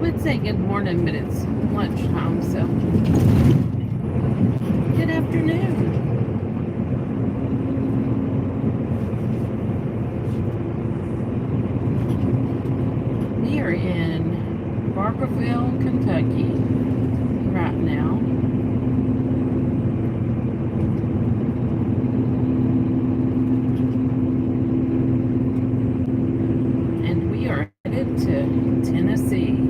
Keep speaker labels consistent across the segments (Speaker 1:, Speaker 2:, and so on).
Speaker 1: would say good morning, but it's lunchtime, so good afternoon. We are in Barkerville, Kentucky right now. And we are headed to Tennessee.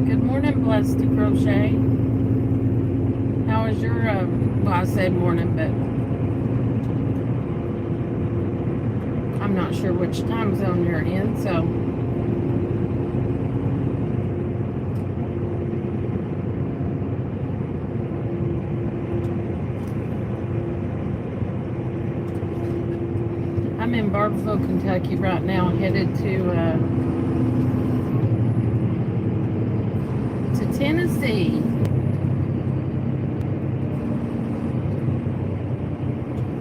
Speaker 1: Good morning, Blessed to Crochet. How is your, well, I say morning, but I'm not sure which time zone you're in, so I'm in Barberville, Kentucky right now, headed to Tennessee.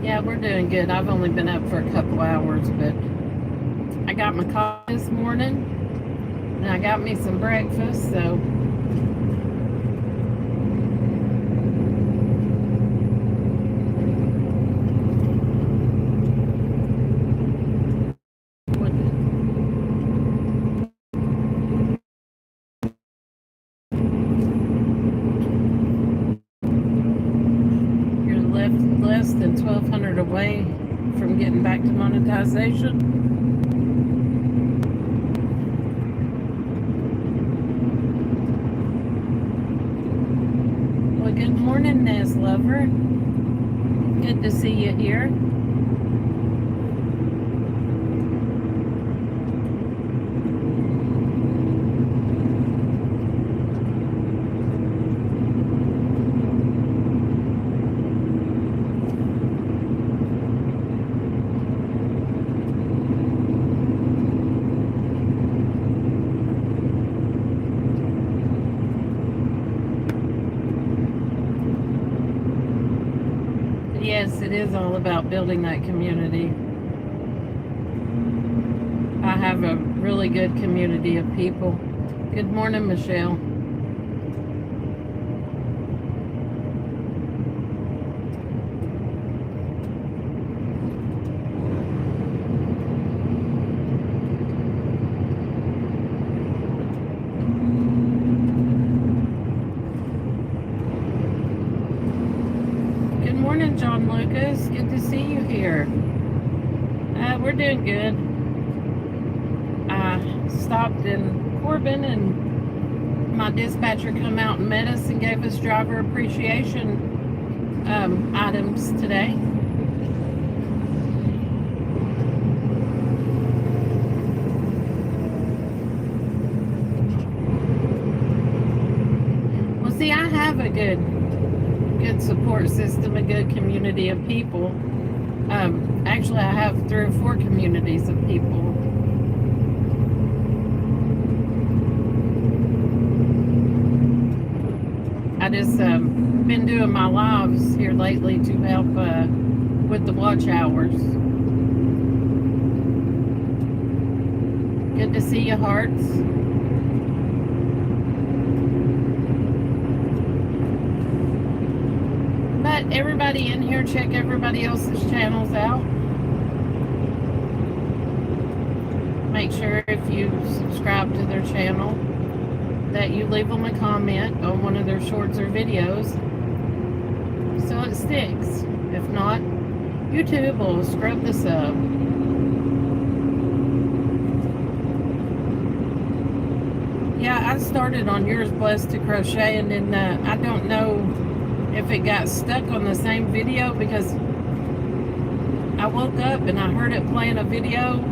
Speaker 1: Yeah, we're doing good. I've only been up for a couple hours, but I got my coffee this morning, and I got me some breakfast, so less than 1,200 away from getting back to monetization. Well, good morning, Nez Lover. Good to see you here. Yes, it is all about building that community. I have a really good community of people. Good morning, Michelle. John Lucas, good to see you here. We're doing good. I stopped in Corbin, and my dispatcher come out and met us and gave us driver appreciation items today. Well, see, I have a good support system, a good community of people. Actually, I have 3 or 4 communities of people. I just been doing my lives here lately to help with the watch hours. Good to see you, hearts. But everybody in here, check everybody else's channels out. Make sure if you subscribe to their channel that you leave them a comment on one of their shorts or videos so it sticks. If not, YouTube will scrub this up. Yeah, I started on yours, Blessed to Crochet, and then I don't know if it got stuck on the same video, because I woke up and I heard it playing a video,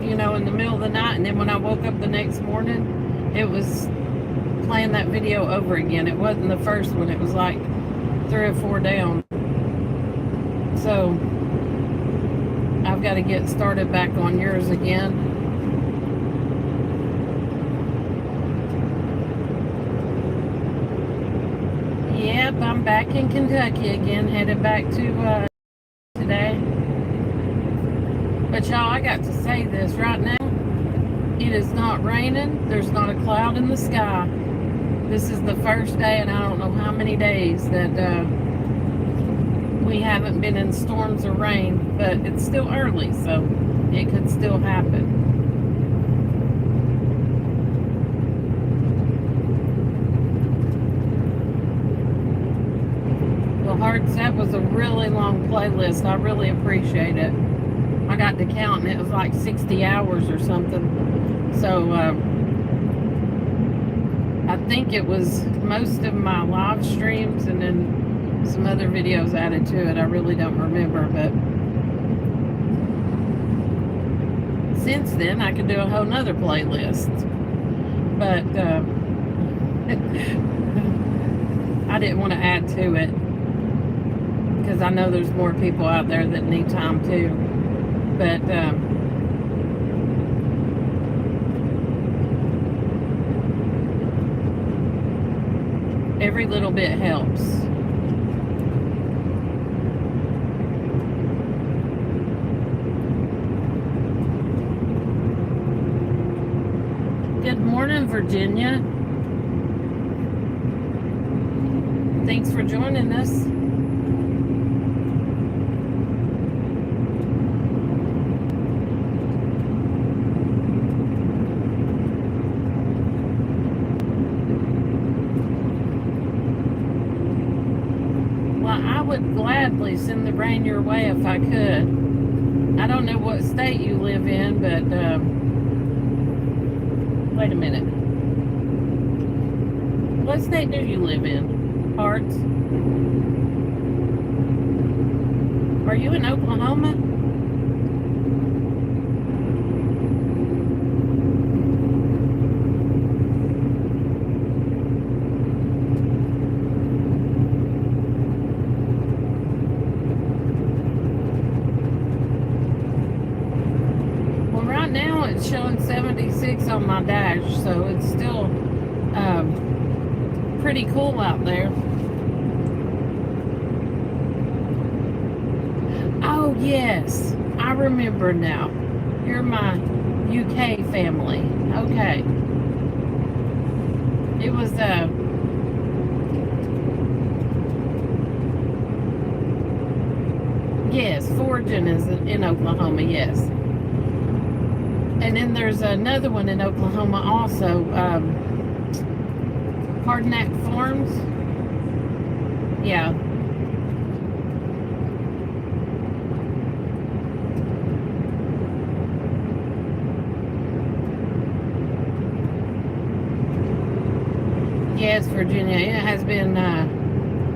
Speaker 1: you know, in the middle of the night, and then when I woke up the next morning, it was playing that video over again. It wasn't the first one, it was like 3 or 4 down. So I've got to get started back on yours again. Yep, I'm back in Kentucky again, headed back to today. But y'all, I got to say this right now. It is not raining. There's not a cloud in the sky. This is the first day in I don't know how many days that we haven't been in storms or rain, but it's still early, so it could still happen. Well, Hearts, that was a really long playlist. I really appreciate it. I got to count and it was like 60 hours or something. So I think it was most of my live streams and then some other videos added to it. I really don't remember, but since then I could do a whole nother playlist. But I didn't want to add to it because I know there's more people out there that need time too. But every little bit helps. Good morning, Virginia. Thanks for joining us. I would gladly send the rain your way if I could. I don't know what state you live in, but wait a minute. What state do you live in, Hearts? Are you in Oklahoma? It's showing 76 on my dash, so it's still pretty cool out there. Oh yes, I remember now. You're my UK family. Okay. It was yes, Fortune is in Oklahoma, yes. And then there's another one in Oklahoma also, Hardnack Farms. Yeah. Yes, Virginia, it has been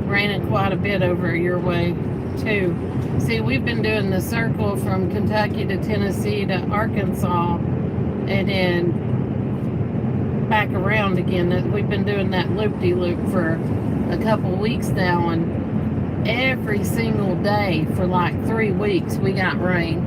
Speaker 1: raining quite a bit over your way too. See, we've been doing the circle from Kentucky to Tennessee to Arkansas and then back around again. We've been doing that loop-de-loop for a couple weeks now, and every single day for like 3 weeks we got rain.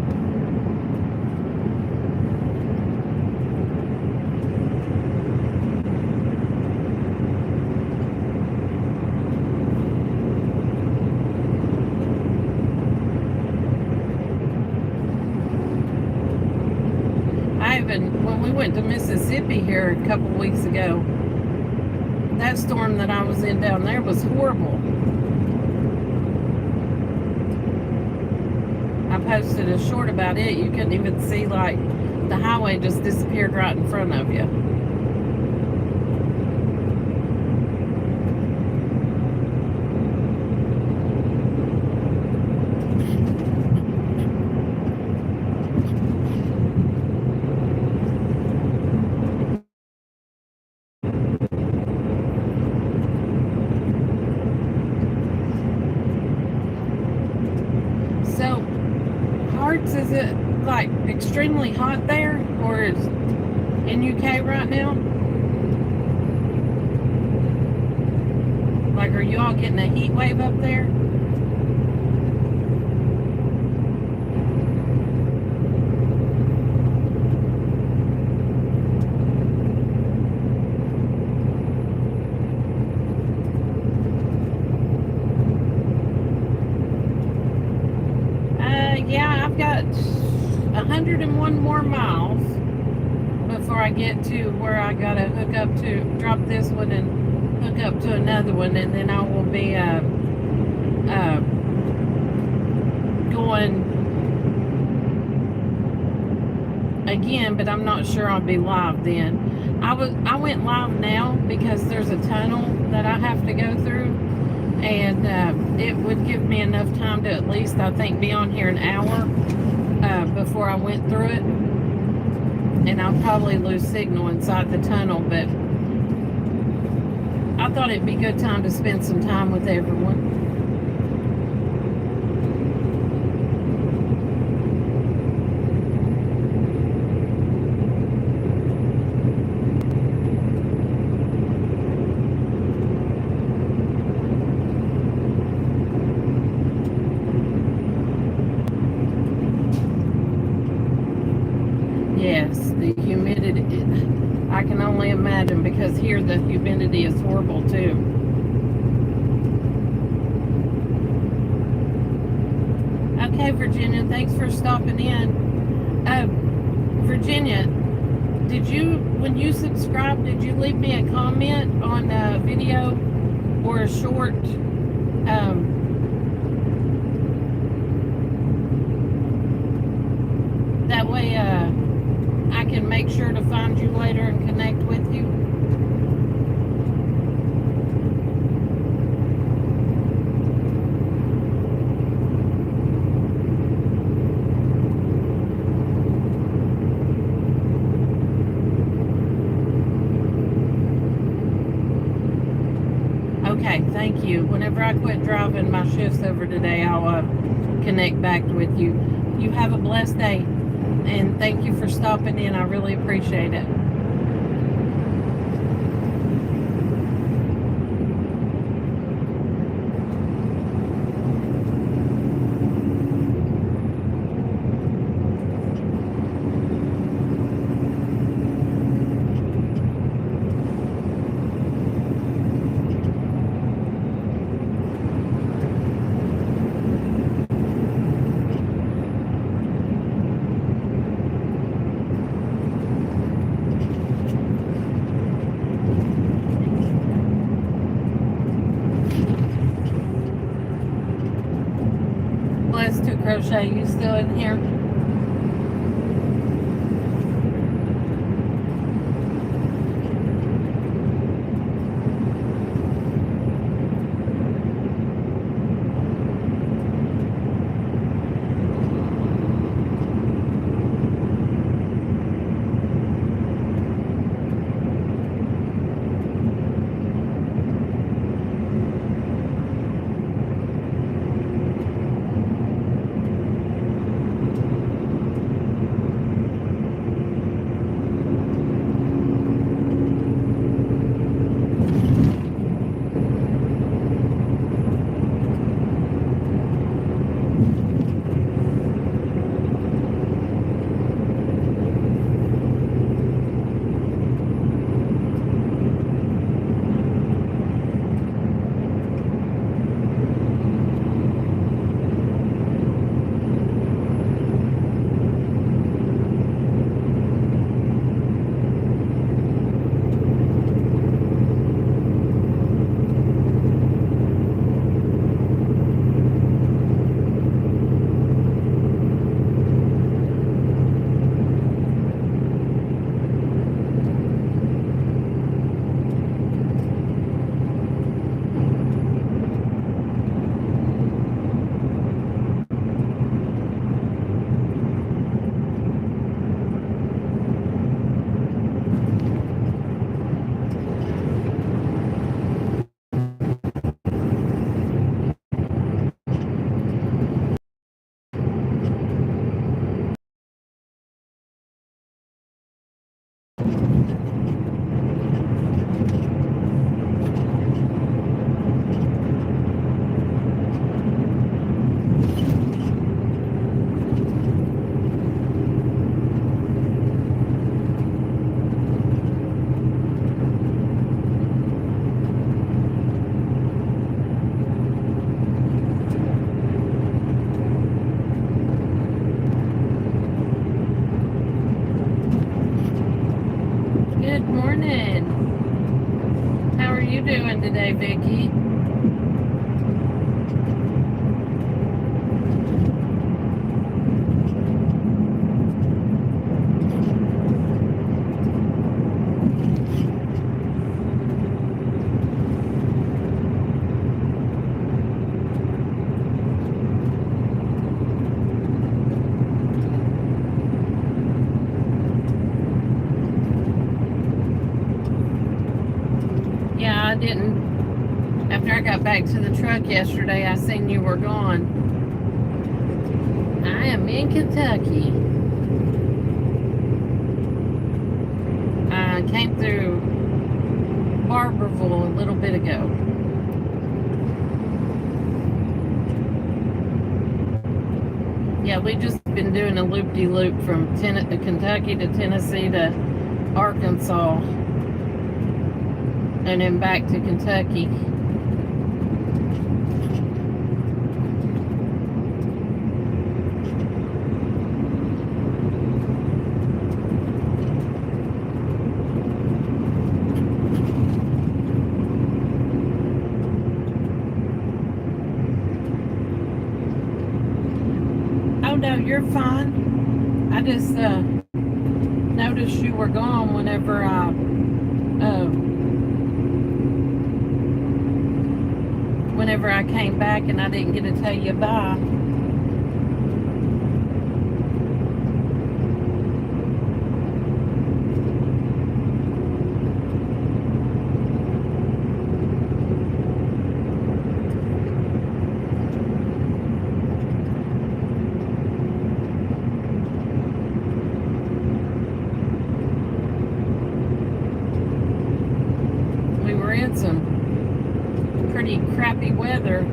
Speaker 1: When we went to Mississippi here a couple weeks ago, that storm that I was in down there was horrible. I posted a short about it. You couldn't even see, like, the highway just disappeared right in front of you. Is it like extremely hot there, or is in UK right now? Like, are you all getting a heat wave up there? Yeah, I've got 101 more miles before I get to where I gotta hook up to, drop this one and hook up to another one, and then I will be going again, but I'm not sure I'll be live then. I went live now because there's a tunnel that I have to go through, and it would give me enough time to at least, I think, be on here an hour before I went through it, and I'll probably lose signal inside the tunnel, but I thought it'd be a good time to spend some time with everyone. Yes, the humidity, I can only imagine, because here the humidity is horrible too. Okay, Virginia, thanks for stopping in. Virginia, did you, when you subscribed, did you leave me a comment on a video or a short that way I can make sure to find you later and connect with you? Okay, thank you. Whenever I quit driving my shifts over today, I'll connect back with you. You have a blessed day, and thank you for stopping in. I really appreciate it. Blessed to Crochet, you still in here? Good morning. How are you doing today, Vicki? Yeah, I didn't. After I got back to the truck yesterday, I seen you were gone. I am in Kentucky. I came through Barberville a little bit ago. Yeah, we just been doing a loop-de-loop from Kentucky to Tennessee to Arkansas and then back to Kentucky. Oh no, you're fine. I just noticed you were gone whenever I came back, and I didn't get to tell you bye. We were in some pretty crappy weather.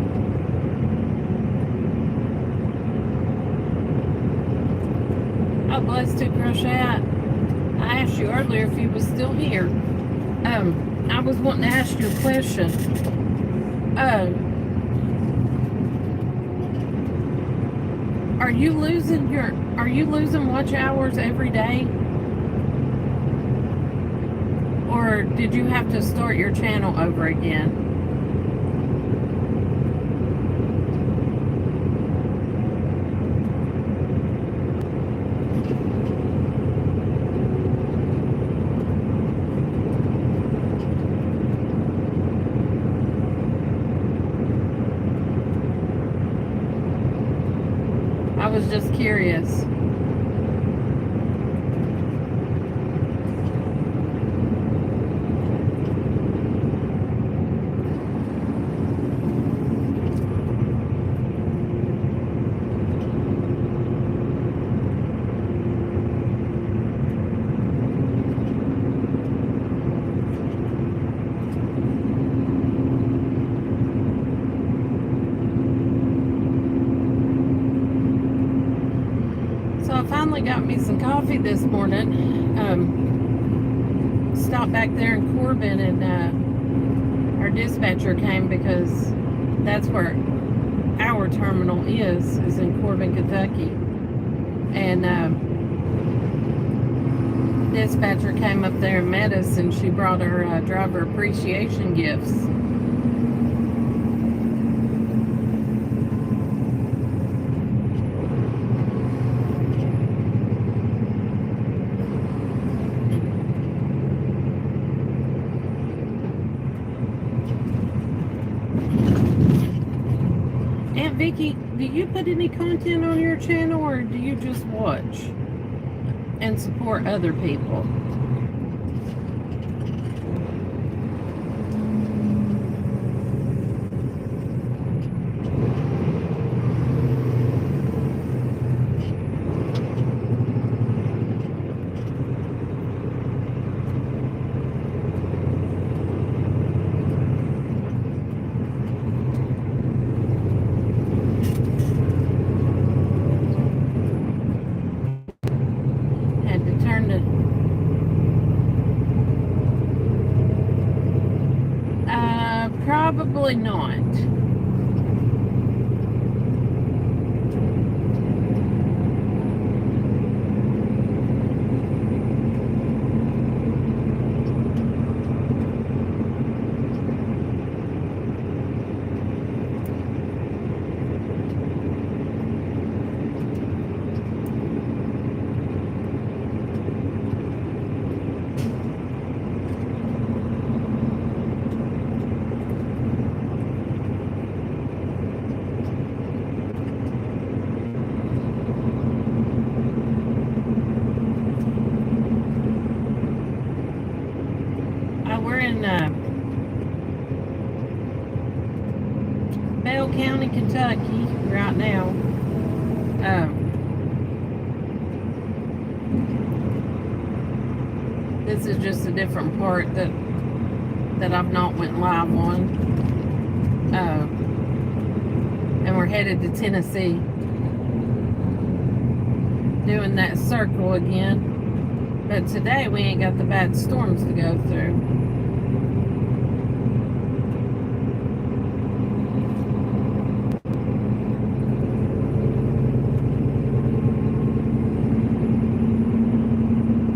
Speaker 1: Oh, bless to crochet. I asked you earlier if you was still here. I was wanting to ask you a question. Are you losing watch hours every day? Or did you have to start your channel over again? I was just curious. So I finally got me some coffee this morning. Stopped back there in Corbin, and our dispatcher came because that's where our terminal is in Corbin, Kentucky. And dispatcher came up there and met us, and she brought her driver appreciation gifts. Aunt Vicki, do you put any content on your channel, or do you just watch and support other people? Probably not. in Bell County, Kentucky right now. This is just a different part that I've not went live on. And we're headed to Tennessee, doing that circle again. But today we ain't got the bad storms to go through.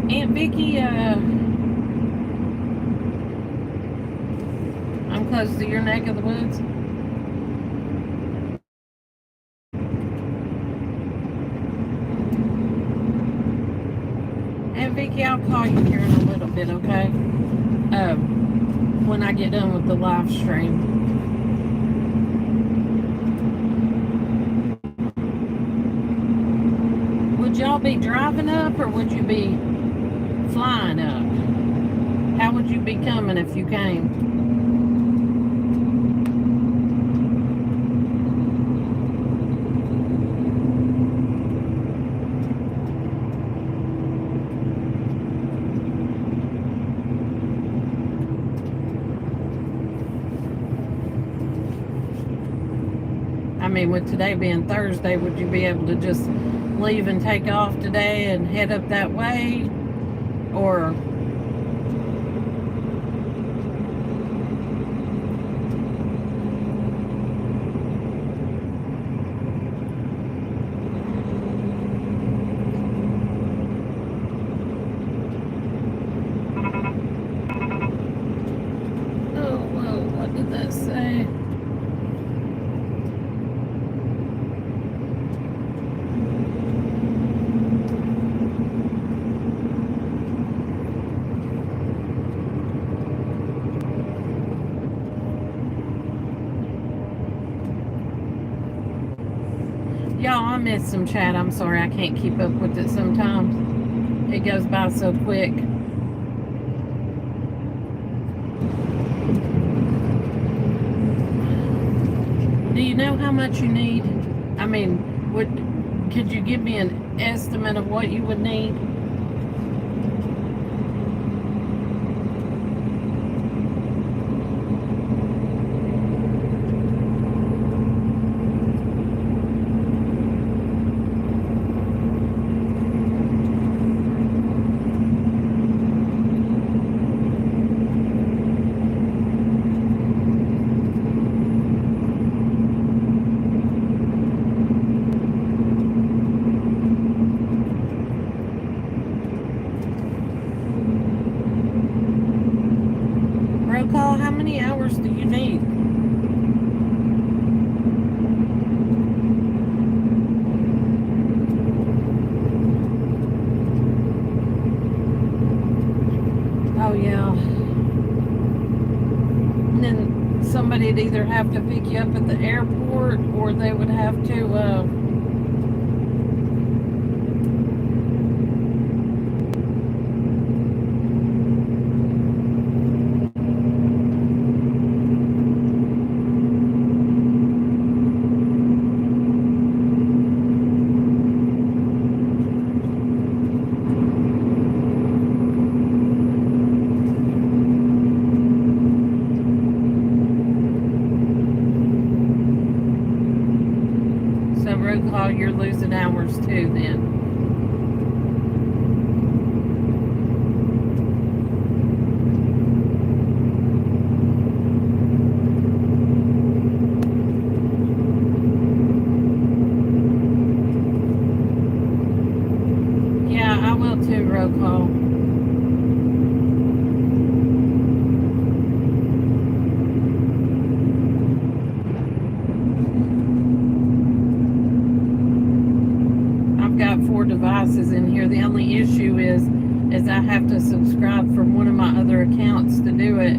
Speaker 1: Aunt Vicky, I'm close to your neck of the woods. Aunt Vicky, I'll call you here in a little bit, okay? When I get done with the live stream. Would y'all be driving up or would you be flying up? How would you be coming if you came? I mean, with today being Thursday, would you be able to just leave and take off today and head up that way? Or what did that say? Y'all, I missed some chat. I'm sorry, I can't keep up with it sometimes. It goes by so quick. Do you know how much you need? I mean, could you give me an estimate of what you would need? Call, how many hours do you need? Oh yeah. And then somebody'd either have to pick you up at the airport or they would have to road call, you're losing hours too then. Yeah, I will too, road call. Got 4 devices in here. The only issue is I have to subscribe from one of my other accounts to do it,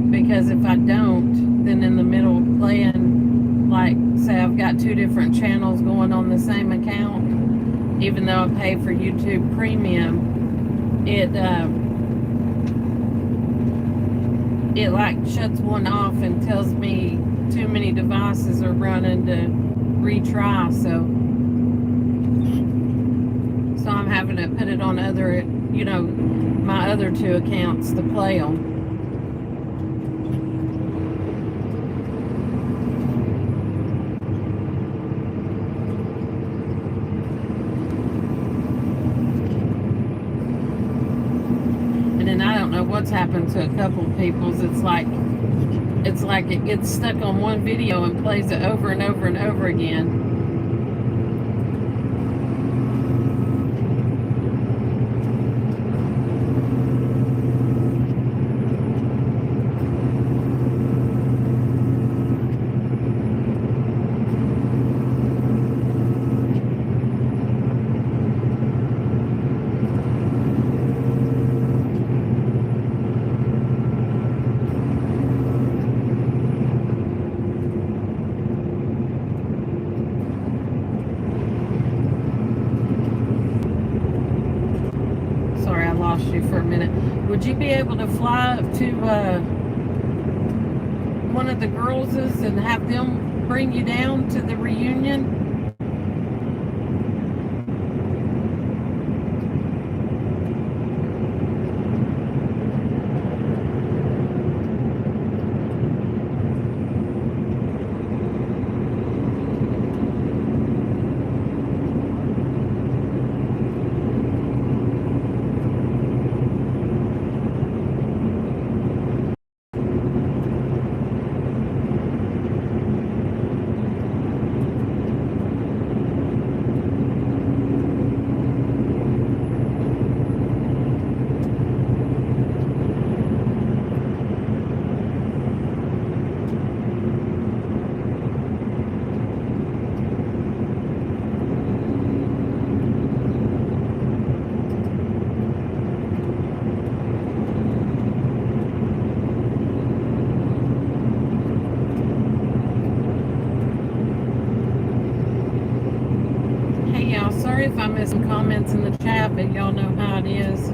Speaker 1: because if I don't, then in the middle of playing, like say I've got 2 different channels going on the same account, even though I pay for YouTube it like shuts one off and tells me too many devices are running to retry. So I'm having to put it on other, my other two accounts to play on. And then I don't know what's happened to a couple of people's. It's like it gets stuck on one video and plays it over and over and over again. You for a minute. Would you be able to fly up to one of the girlses and have them bring you down to the reunion? Sorry if I missed some comments in the chat, but y'all know how it is.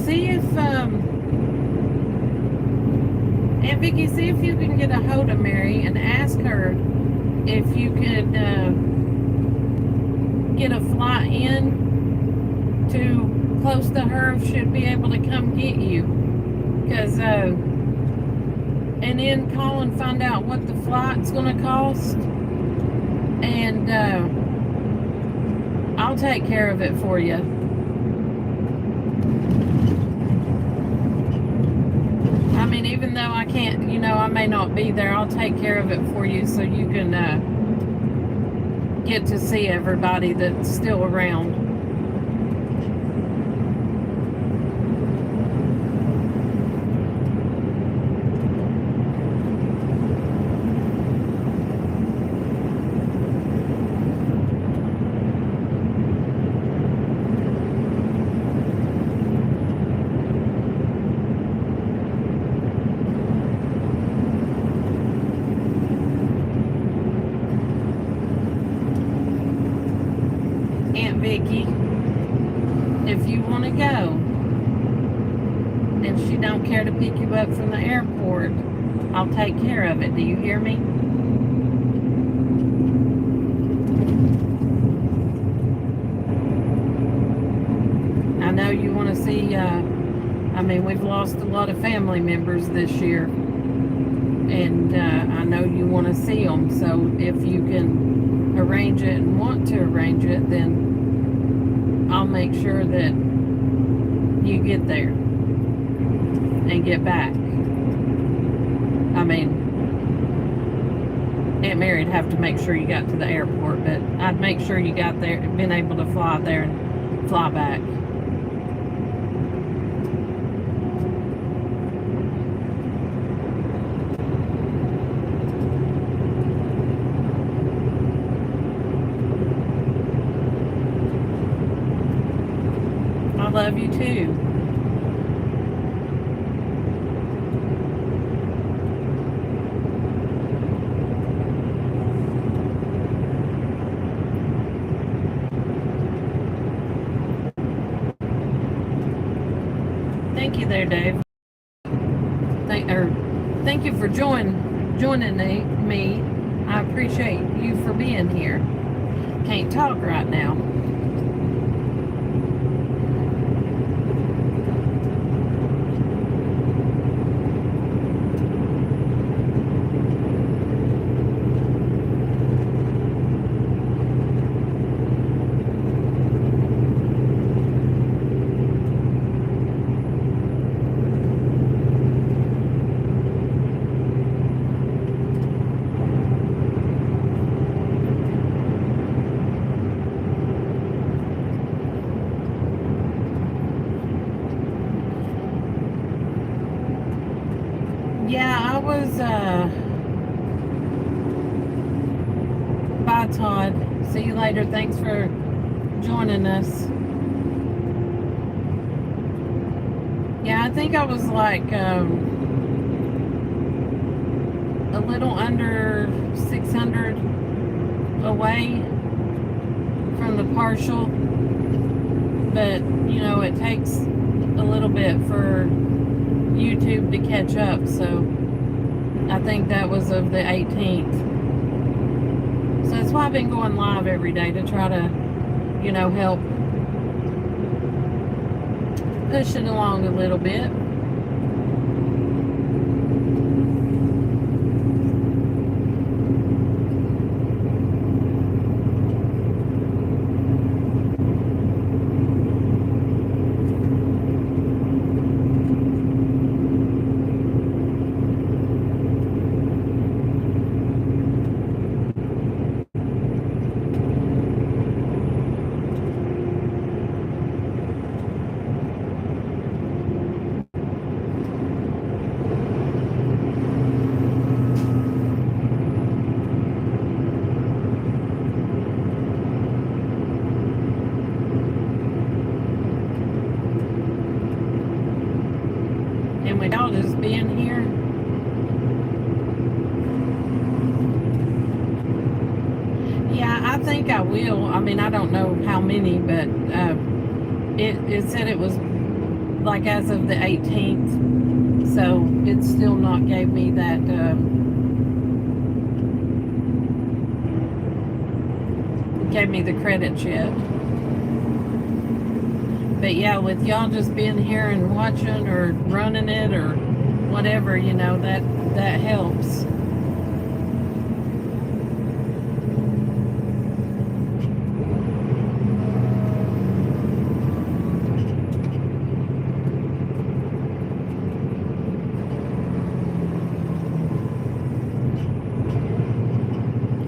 Speaker 1: See if Aunt Vicky, see if you can get a hold of Mary and ask her if you could get a flight in to close to her. Should be able to come get you, because and then call and find out what the flight's going to cost, and I'll take care of it for you. I mean, even though I can't, I may not be there, I'll take care of it for you so you can get to see everybody that's still around. Vicky, if you want to go and she don't care to pick you up from the airport, I'll take care of it. Do you hear me? I know you want to see, we've lost a lot of family members this year, and I know you want to see them, so if you can arrange it and want to arrange it, then I'll make sure that you get there and get back. Aunt Mary'd have to make sure you got to the airport, but I'd make sure you got there, been able to fly there and fly back. I love you too. Thank you there, Dave. Thank you for joining me. I appreciate you for being here. Can't talk right now. Yeah, I was, bye, Todd. See you later. Thanks for joining us. Yeah, I think I was like, a little under 600 away from the partial. But, you know, it takes a little bit for YouTube to catch up, so I think that was of the 18th. So that's why I've been going live every day, to try to, you know, help push it along a little bit. And with y'all just being here, yeah, I think I will. I mean, I don't know how many, but it said it was like as of the 18th, so it still not gave me that gave me the credits yet. But yeah, with y'all just being here and watching or running it or whatever, you know, that helps.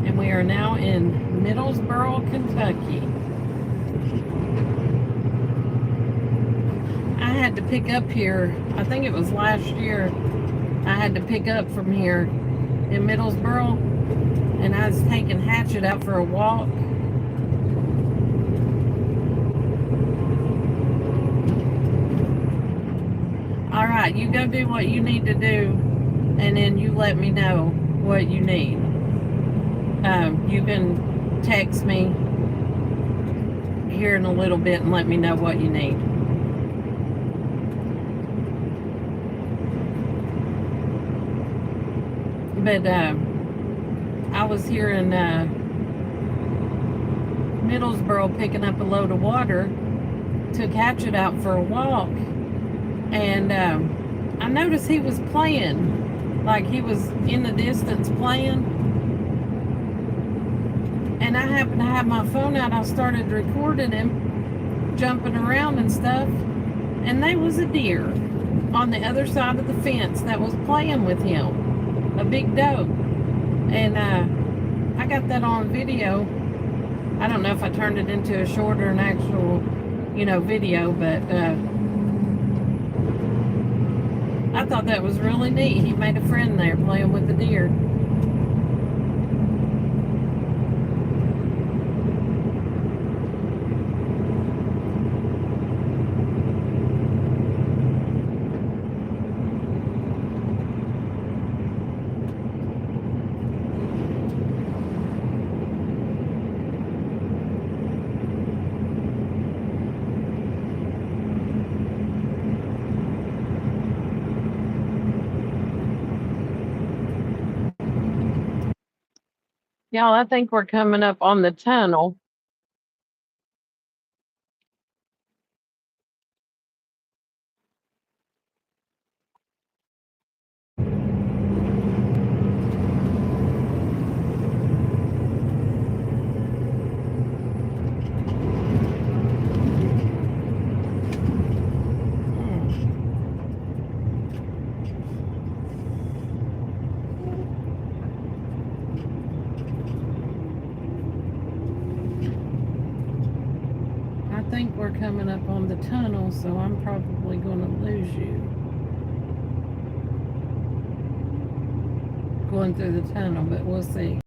Speaker 1: And we are now in Middlesboro, Kentucky. I had to pick up here, I think it was last year, I had to pick up from here in Middlesboro, and I was taking Hatchet out for a walk. All right, you go do what you need to do, and then you let me know what you need. You can text me here in a little bit and let me know what you need. But I was here in Middlesboro picking up a load of water, took Hatchet out for a walk, and I noticed he was playing, like he was in the distance playing, and I happened to have my phone out. I started recording him jumping around and stuff, and there was a deer on the other side of the fence that was playing with him, a big doe. And I got that on video. I don't know if I turned it into a short or an actual, video, but I thought that was really neat. He made a friend there playing with the deer. Y'all, I think we're coming up on the tunnel. I think we're coming up on the tunnel, so I'm probably going to lose you. Going through the tunnel, but we'll see.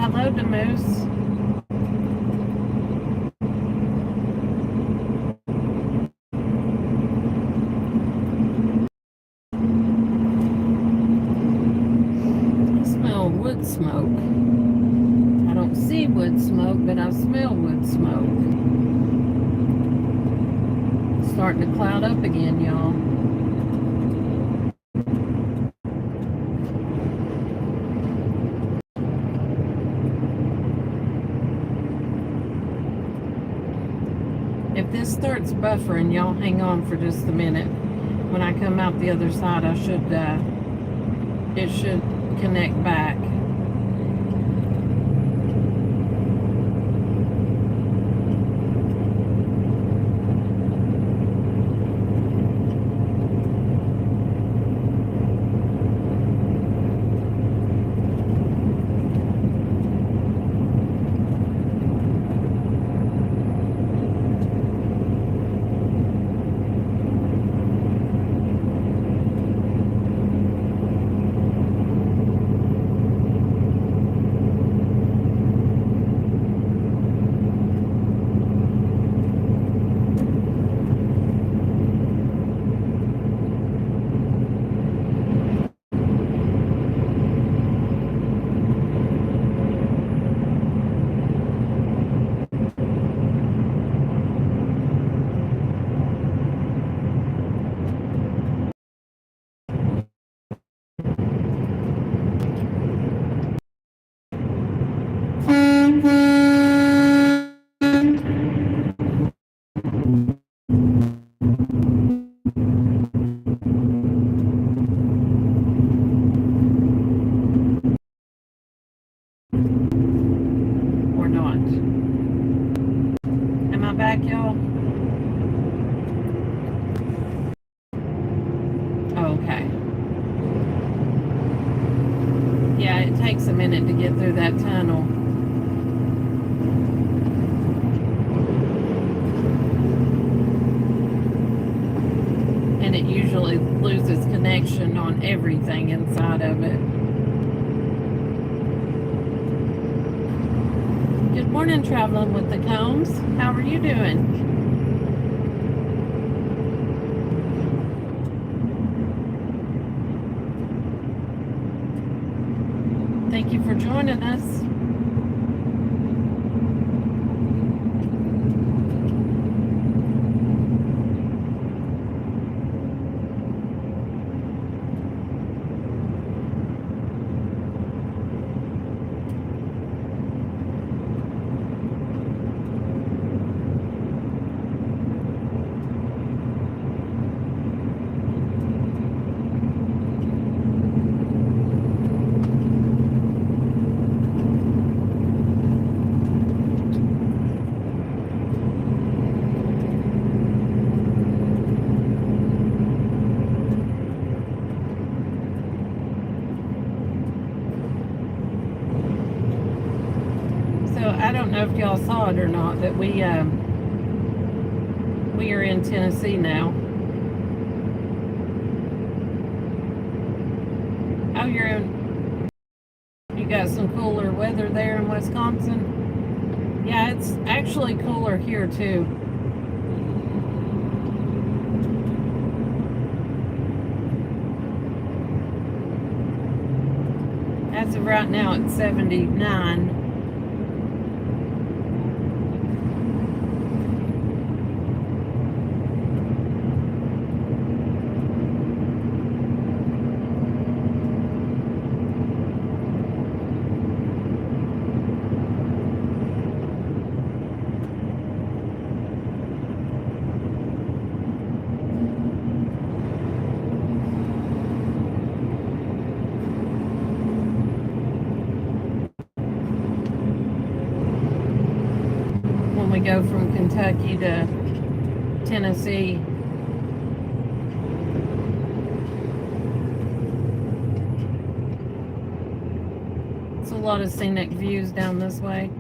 Speaker 1: Hello, the moose. I smell wood smoke. I don't see wood smoke, but I smell wood smoke. It's starting to cloud up again, y'all. If this starts buffering, y'all hang on for just a minute. When I come out the other side, it should connect back. minute to get through that tunnel. And it usually loses connection on everything inside of it. Good morning, Traveling with the Combs. How are you doing? Thank you for joining us. I don't know if y'all saw it or not, but we are in Tennessee now. Oh, you got some cooler weather there in Wisconsin? Yeah, it's actually cooler here too. As of right now, it's 79. We go from Kentucky to Tennessee. It's a lot of scenic views down this way.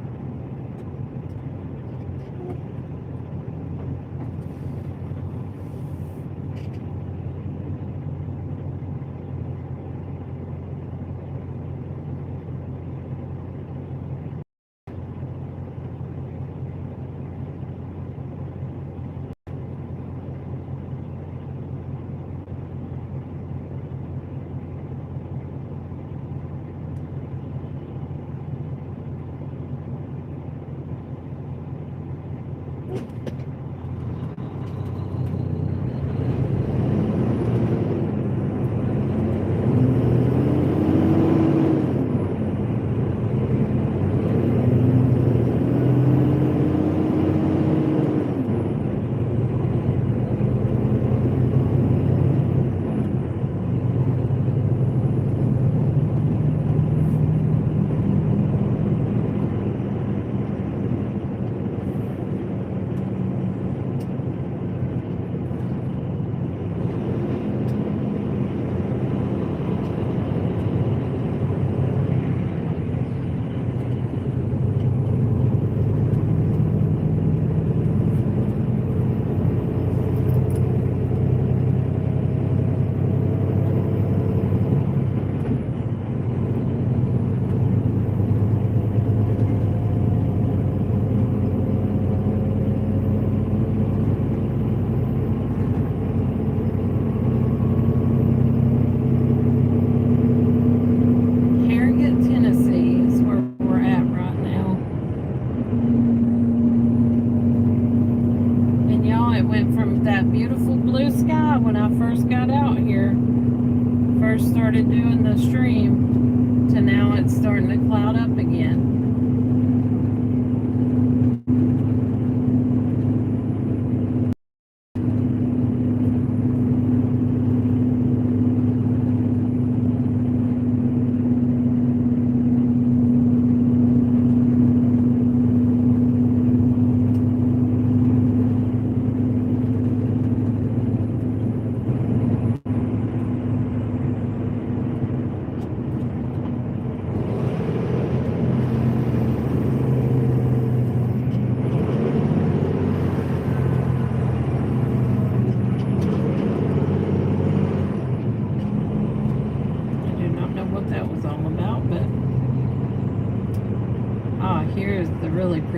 Speaker 1: Started doing the stream to now it's starting to cloud up again.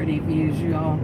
Speaker 1: pretty views, y'all.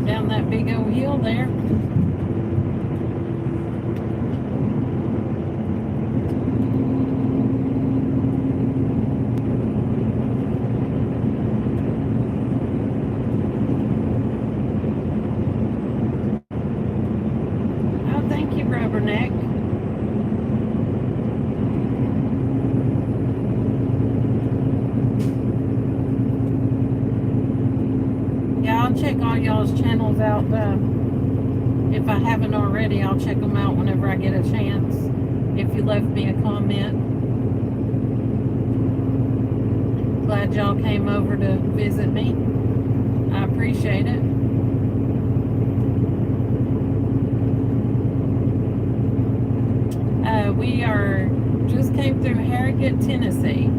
Speaker 1: Down that big old hill there. Oh, thank you, Rubberneck. Yeah, I'll check all y'all's channels out. If I haven't already, I'll check them out whenever I get a chance. If you left me a comment. Glad y'all came over to visit me. I appreciate it. We just came through Harrogate, Tennessee.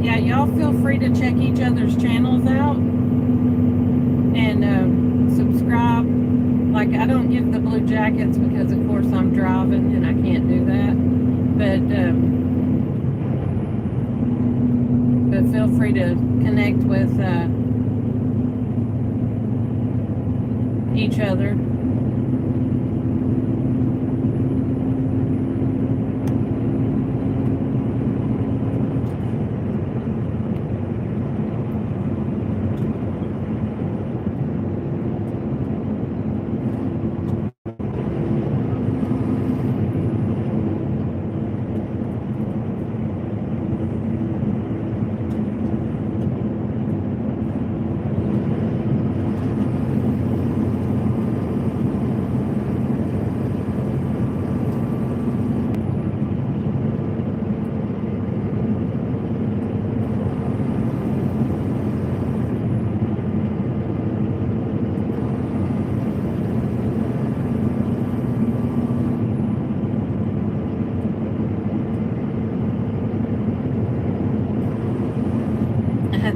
Speaker 1: Yeah, y'all feel free to check each other's channels out and subscribe. Like, I don't give the blue jackets because, of course, I'm driving and I can't do that. But feel free to connect with each other.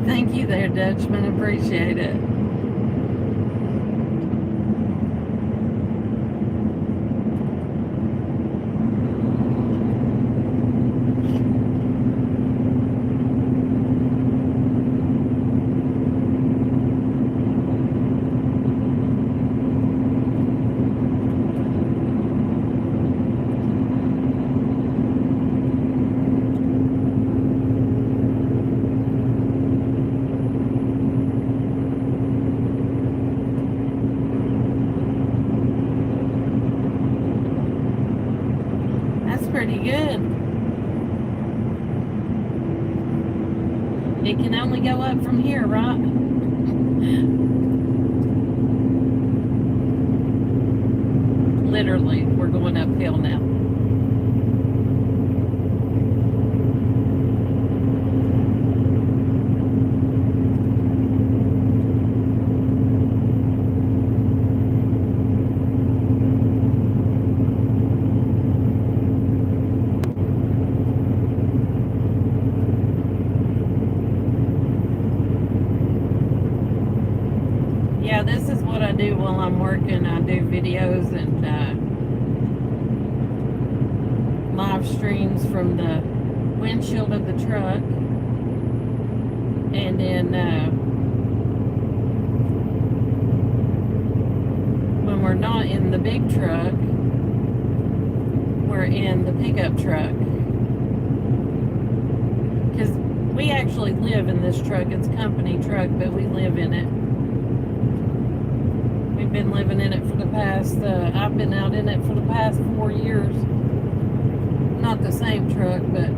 Speaker 1: Thank you there, Dutchman. Appreciate it. Pretty good. It can only go up from here, right? Literally, we're going uphill now. working, I do videos and live streams from the windshield of the truck. And then when we're not in the big truck, we're in the pickup truck. Because we actually live in this truck. It's a company truck, but we live in it. We've been living in it for the past, I've been out in it for the past 4 years. Not the same truck, but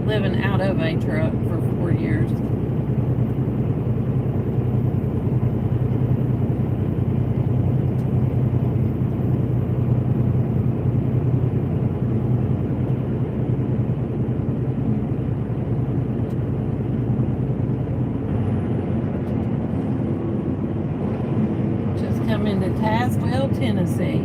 Speaker 1: living out of a truck for 4 years. Just come into Tazewell, Tennessee.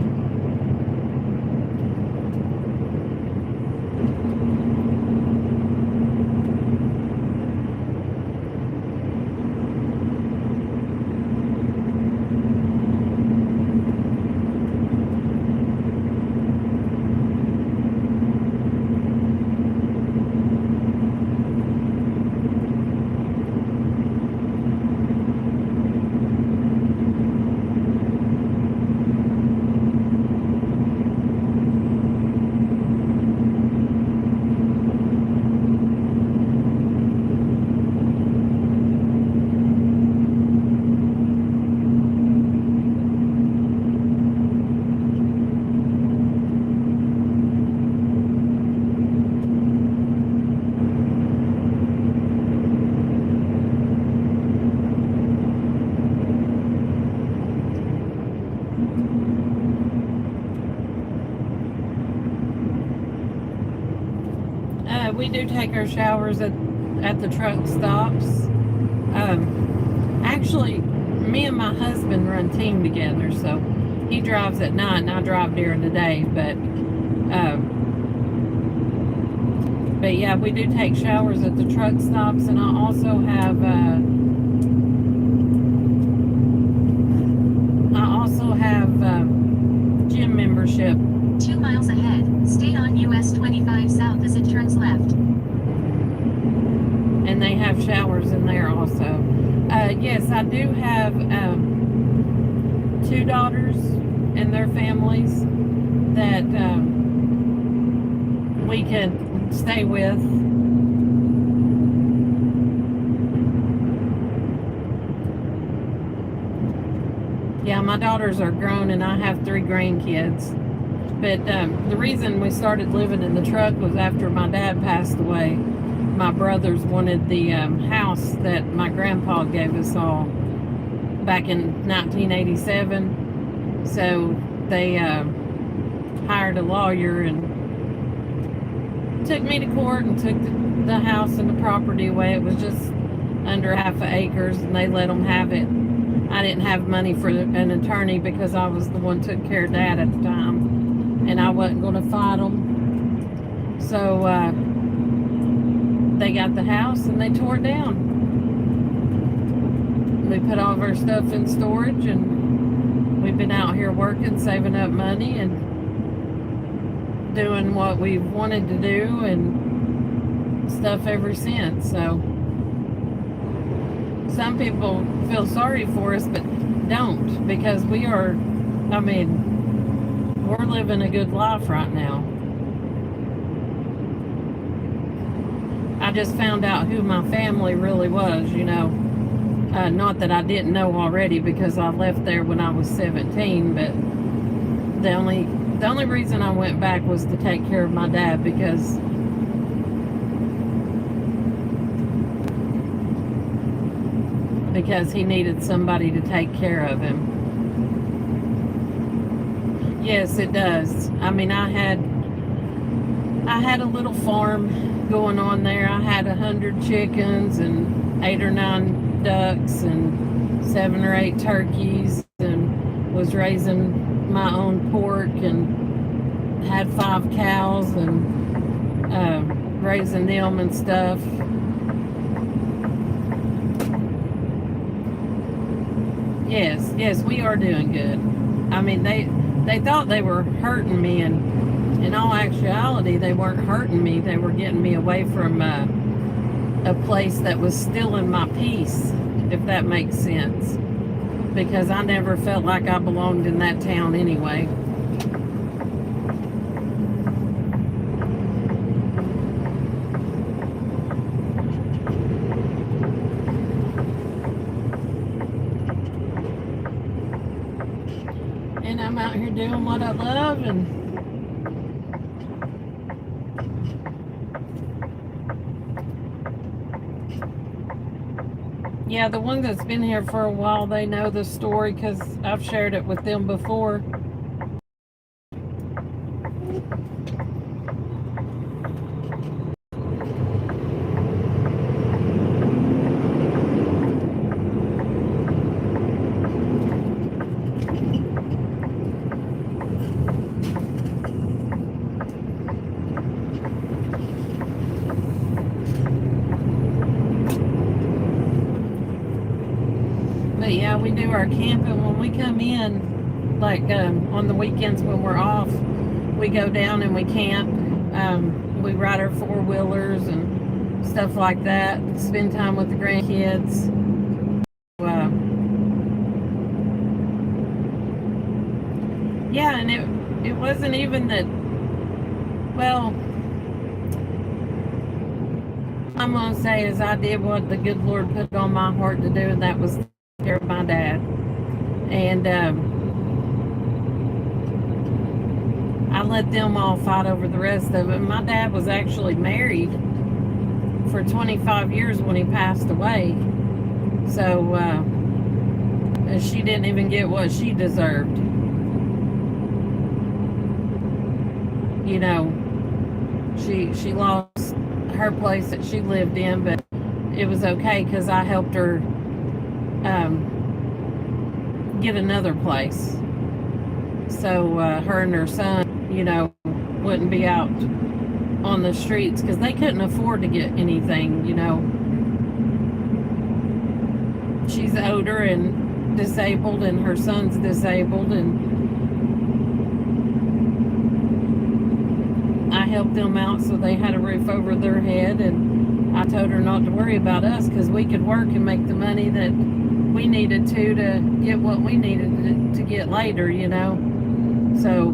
Speaker 1: We do take our showers at the truck stops. Actually, me and my husband run team together, so he drives at night and I drive during the day. But yeah, we do take showers at the truck stops, and I also have gym membership.
Speaker 2: 2 miles ahead, stay on US 25 south as it turns left.
Speaker 1: And they have showers in there also. Yes, I do have 2 daughters and their families that we can stay with. Yeah, my daughters are grown and I have 3 grandkids. But the reason we started living in the truck was after my dad passed away. My brothers wanted the house that my grandpa gave us all back in 1987. So they hired a lawyer and took me to court and took the house and the property away. It was just under half an acre, and they let them have it. I didn't have money for an attorney because I was the one who took care of Dad at the time. And I wasn't going to fight them. So they got the house and they tore it down. We put all of our stuff in storage, and we've been out here working, saving up money, and doing what we wanted to do and stuff ever since. So some people feel sorry for us, but don't, because we are, I mean, we're living a good life right now. I just found out who my family really was, you know. Not that I didn't know already, because I left there when I was 17, but the only reason I went back was to take care of my dad, because he needed somebody to take care of him. Yes, it does. I mean, I had a little farm going on there. I had 100 chickens and 8 or 9 ducks and 7 or 8 turkeys, and was raising my own pork, and had 5 cows and raising them and stuff. Yes, we are doing good. I mean, they thought they were hurting me, and in all actuality, they weren't hurting me. They were getting me away from a place that was stealing my peace, if that makes sense. Because I never felt like I belonged in that town anyway. And I'm out here doing what I love, and yeah, the one that's been here for a while, they know the story because I've shared it with them before. But yeah, we do our camping when we come in, like on the weekends when we're off, we go down and we camp. We ride our four-wheelers and stuff like that, spend time with the grandkids. Yeah, and it wasn't even that, well, I'm going to say is I did what the good Lord put on my heart to do, and that was take care of my dad. And I let them all fight over the rest of it. My dad was actually married for 25 years when he passed away. So she didn't even get what she deserved. You know, she lost her place that she lived in, but it was okay because I helped her get another place. So her and her son, you know, wouldn't be out on the streets because they couldn't afford to get anything, you know. She's older and disabled, and her son's disabled, and I helped them out so they had a roof over their head, and I told her not to worry about us because we could work and make the money that we needed to get what we needed to get later, you know. So,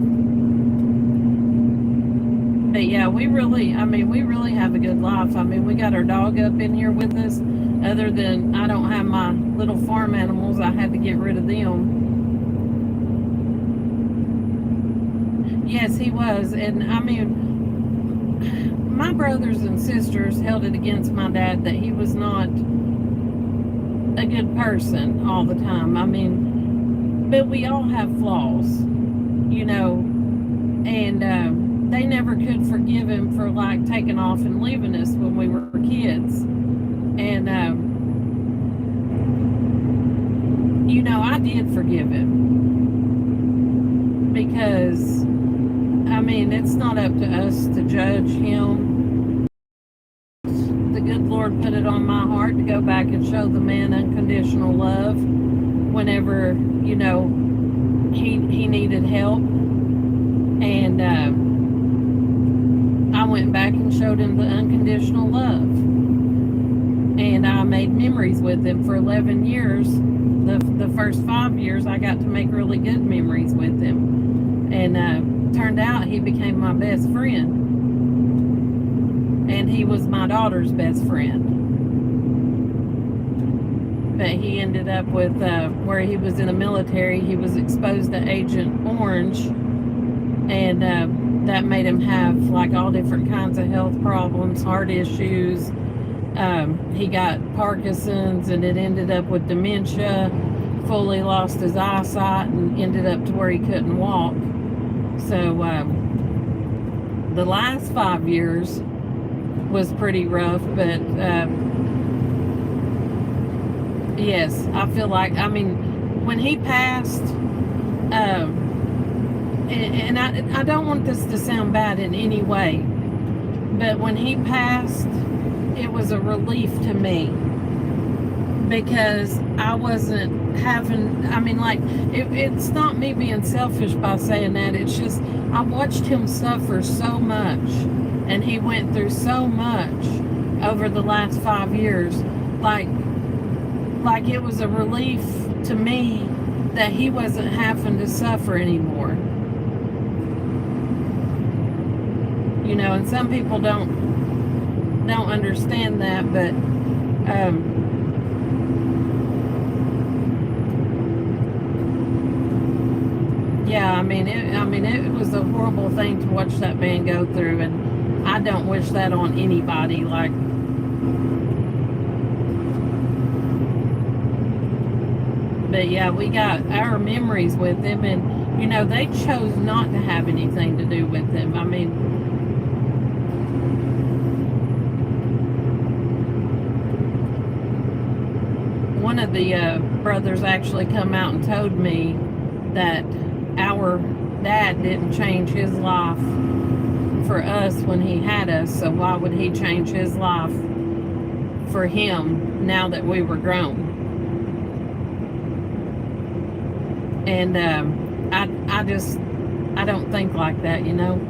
Speaker 1: but yeah, we really have a good life. I mean, we got our dog up in here with us. Other than I don't have my little farm animals, I had to get rid of them. Yes, he was. And I mean, my brothers and sisters held it against my dad that he was not a good person all the time. I mean, but we all have flaws, you know, and they never could forgive him for like taking off and leaving us when we were kids. And you know, I did forgive him because I mean, it's not up to us to judge him. The good Lord put it on my heart to go back and show the man unconditional love whenever, you know, he needed help. And I went back and showed him the unconditional love. And I made memories with him for 11 years. The first 5 years, I got to make really good memories with him. And turned out he became my best friend. And he was my daughter's best friend. But he ended up with, where he was in the military, he was exposed to Agent Orange. And that made him have like all different kinds of health problems, heart issues. He got Parkinson's, and it ended up with dementia, fully lost his eyesight, and ended up to where he couldn't walk. So the last 5 years was pretty rough, but yes, I feel like, I mean, when he passed, and I don't want this to sound bad in any way, but when he passed, it was a relief to me because I wasn't having, I mean, like, it's not me being selfish by saying that. It's just, I watched him suffer so much, and he went through so much over the last 5 years. Like it was a relief to me that he wasn't having to suffer anymore. You know, and some people don't understand that, but yeah, I mean, it was a horrible thing to watch that man go through, and I don't wish that on anybody. Like, but yeah, we got our memories with him, and you know, they chose not to have anything to do with him. I mean, one of the brothers actually come out and told me that our dad didn't change his life for us when he had us, so why would he change his life for him now that we were grown? And I don't think like that, you know.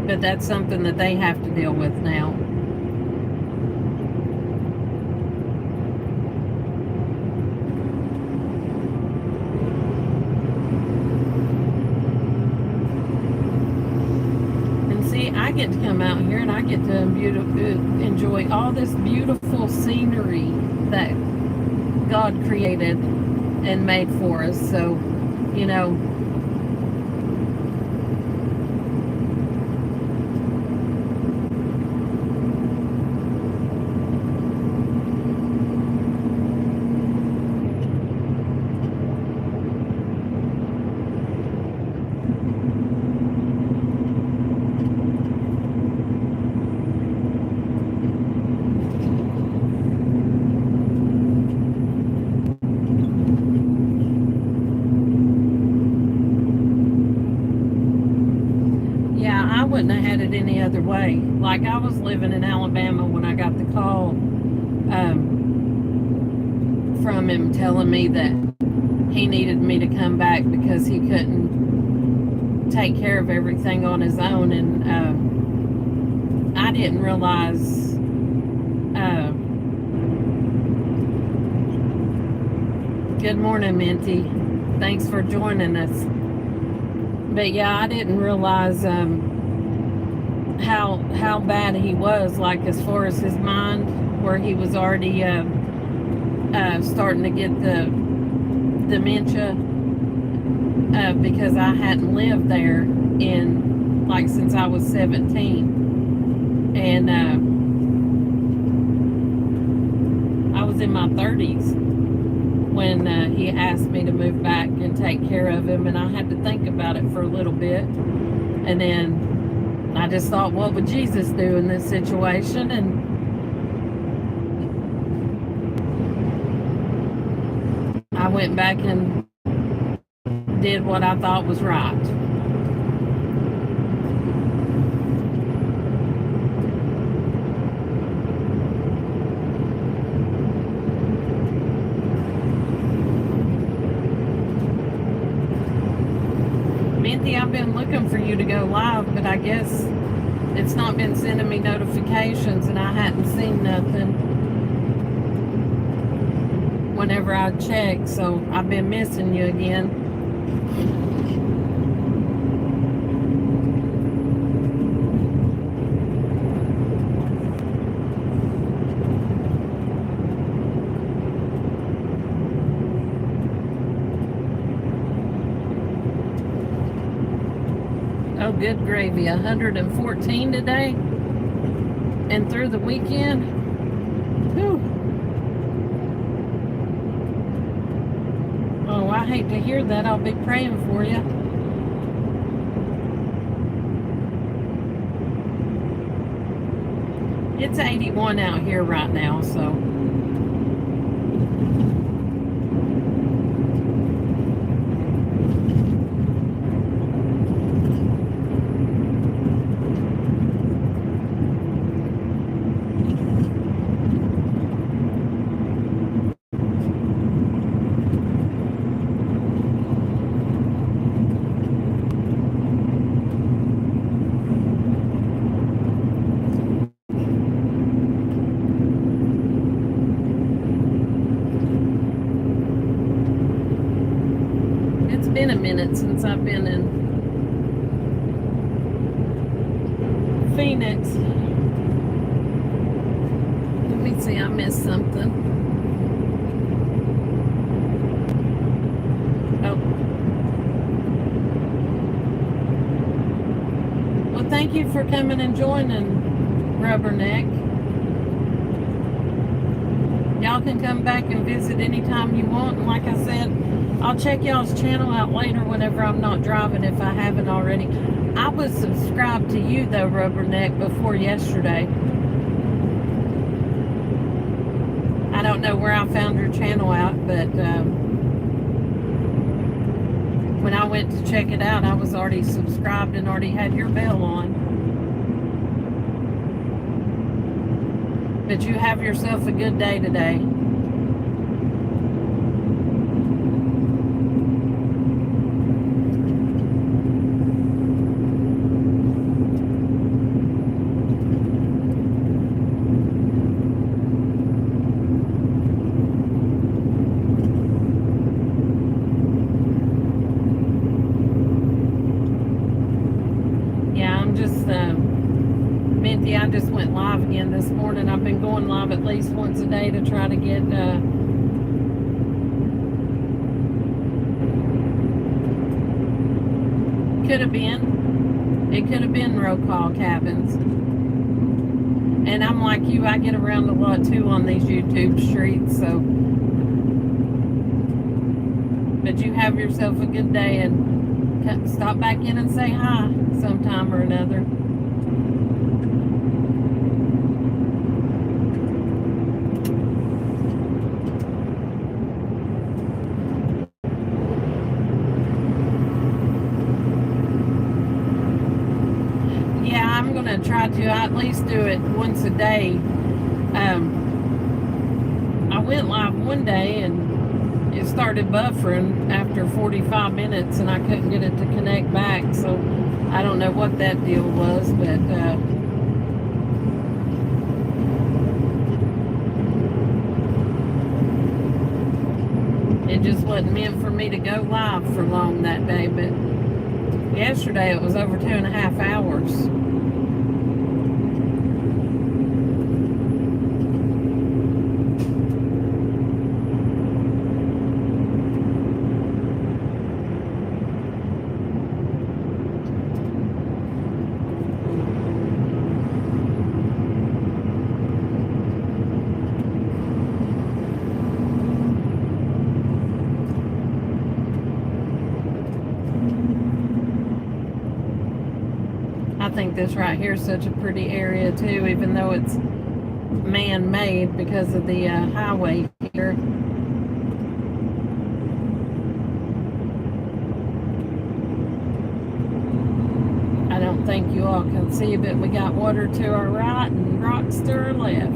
Speaker 1: But that's something that they have to deal with now. And see, I get to come out here and I get to enjoy all this beautiful scenery that God created and made for us. So, you know, I wouldn't have had it any other way. Like, I was living in Alabama when I got the call from him telling me that he needed me to come back because he couldn't take care of everything on his own. And I didn't realize good morning, Minty. Thanks for joining us. But yeah, I didn't realize how bad he was, like as far as his mind, where he was already starting to get the dementia, because I hadn't lived there in, like, since I was 17, and I was in my 30s when he asked me to move back and take care of him, and I had to think about it for a little bit, and then I just thought, what would Jesus do in this situation? And I went back and did what I thought was right. Minty, I've been looking for you to go live, but I guess it's not been sending me notifications, and I hadn't seen nothing whenever I check, so I've been missing you again. Oh, good gravy. 114 today and through the weekend. Whew. Oh, I hate to hear that. I'll be praying for you. It's 81 out here right now, so. minute since I've been in Phoenix. Let me see, I missed something. Oh. Well, thank you for coming and joining, Rubberneck. Y'all can come back and visit anytime you want. And like I said, I'll check y'all's channel out later whenever I'm not driving if I haven't already. I was subscribed to you though, Rubberneck, before yesterday. I don't know where I found your channel out, but when I went to check it out, I was already subscribed and already had your bell on. But you have yourself a good day today. Minty, I just went live again this morning. I've been going live at least once a day to try to get it could have been roll call cabins. And I'm like you, I get around a lot too on these YouTube streets, so but you have yourself a good day and stop back in and say hi sometime or another. I'm going to try to at least do it once a day. I went live one day and it started buffering after 45 minutes and I couldn't get it to connect back, so I don't know what that deal was, but it just wasn't meant for me to go live for long that day. But yesterday it was over 2.5 hours. I think this right here is such a pretty area too, even though it's man-made because of the highway here. I don't think you all can see, but we got water to our right and rocks to our left.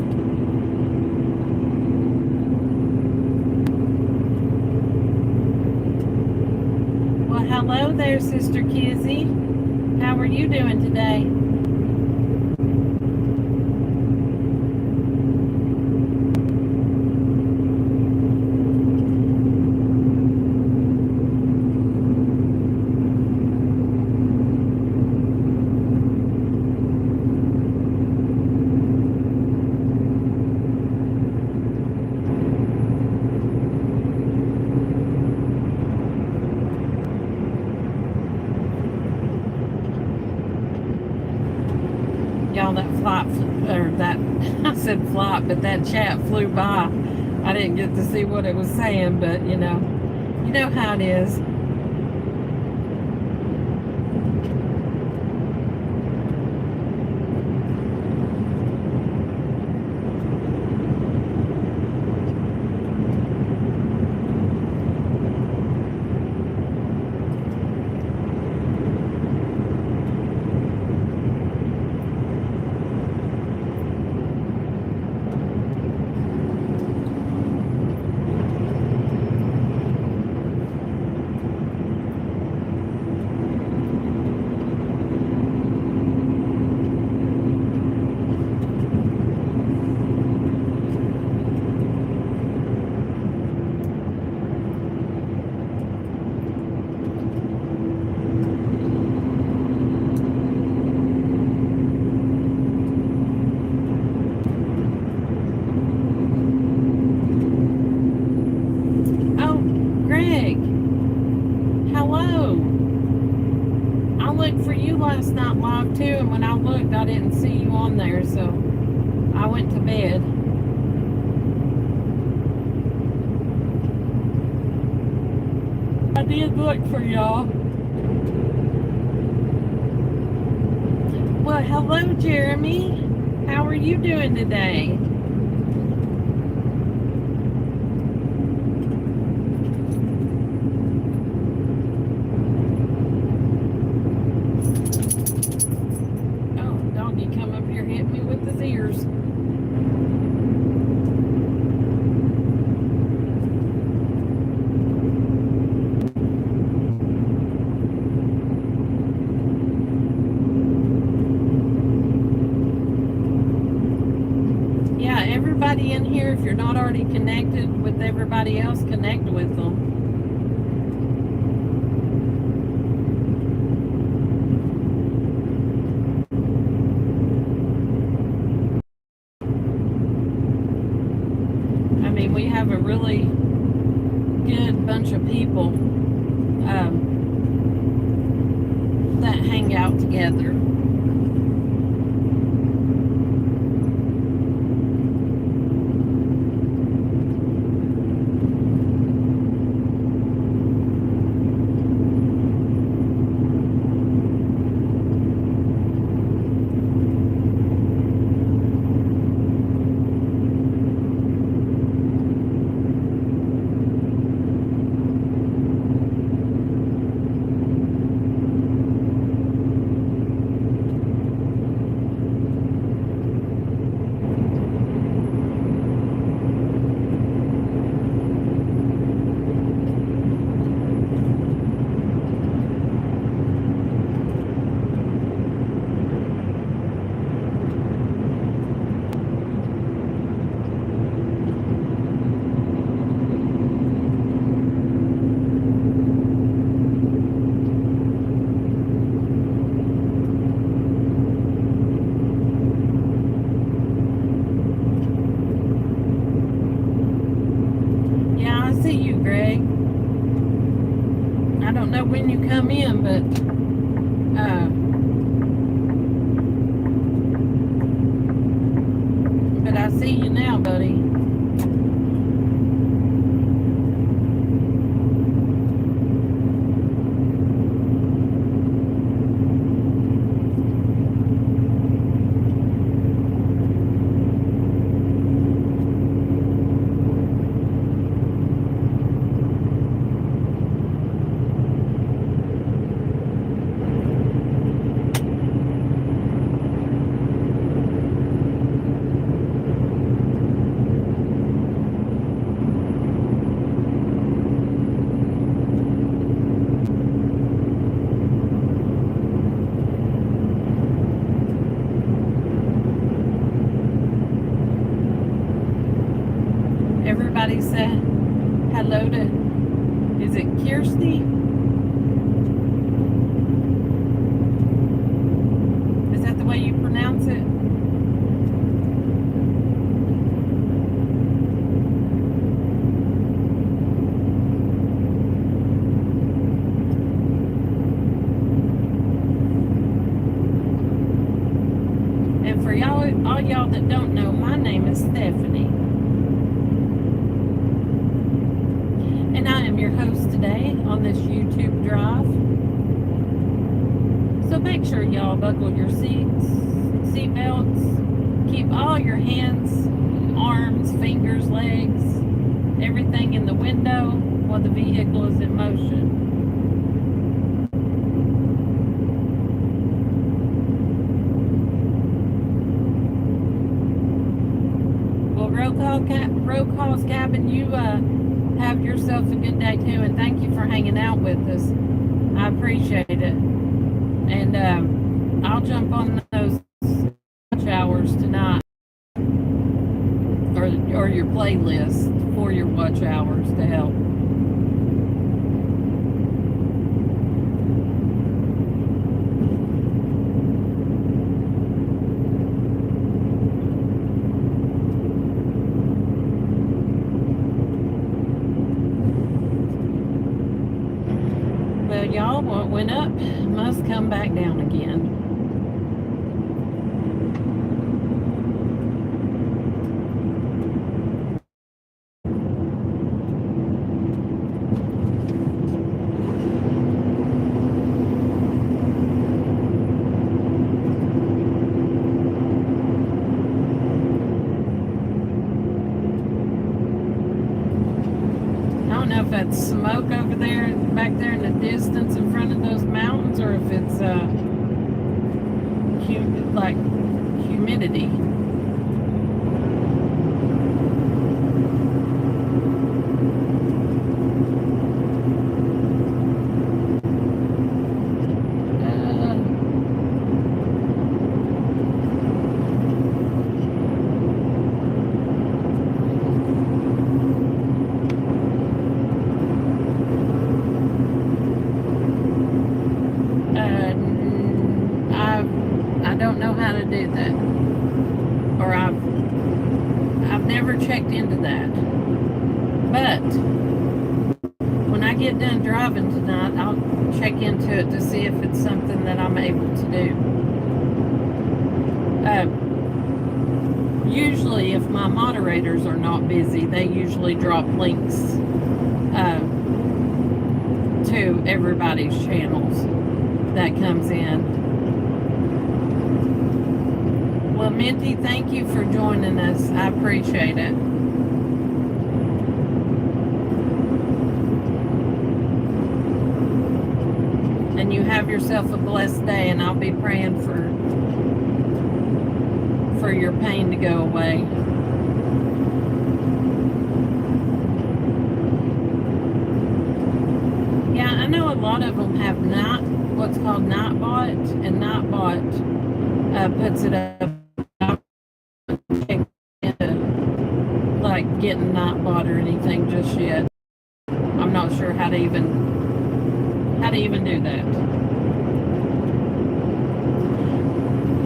Speaker 1: Well, hello there, Sister Kizzy. How are you doing today? Y'all, that flight, or that, I said flight, but that chat flew by. I didn't get to see what it was saying, but you know how it is. too, and when I looked, I didn't see you on there, so I went to bed. I did look for y'all. Well, hello, Jeremy. How are you doing today? Oh, doggy come up here, hit me with his ears. Yeah, everybody in here, if you're not already connected with everybody else, connect with them. I mean, we have a really good bunch of people that hang out together. Yeah, I see you, Greg. I don't know when you come in, but I see you now, buddy. Everybody said hello to, is it Kirsty? Is that the way you pronounce it? And for y'all, all y'all that don't know, my name is Stephanie. And I am your host today on this YouTube drive. So make sure y'all buckle your seat belts, keep all your hands, arms, fingers, legs, everything in the window while the vehicle is in motion. Well, Roll Call's Cabin, you have yourself a good day too, and thank you for hanging out with us. I appreciate it. And I'll jump on those watch hours tonight, or your playlist for your watch hours to help. Well, y'all, what went up must come back down again. that's smoke over there, back there in the distance in front of those mountains, or if it's like humidity. I don't know how to do that, or I've never checked into that. But when I get done driving tonight, I'll check into it to see if it's something that I'm able to do. Usually, if my moderators are not busy, they usually drop links to everybody's channels that comes in. Well, Minty, thank you for joining us. I appreciate it. And you have yourself a blessed day, and I'll be praying for your pain to go away. Yeah, I know a lot of them have what's called Nightbot, and Nightbot puts it up like getting Nightbot or anything just yet. I'm not sure how to even do that.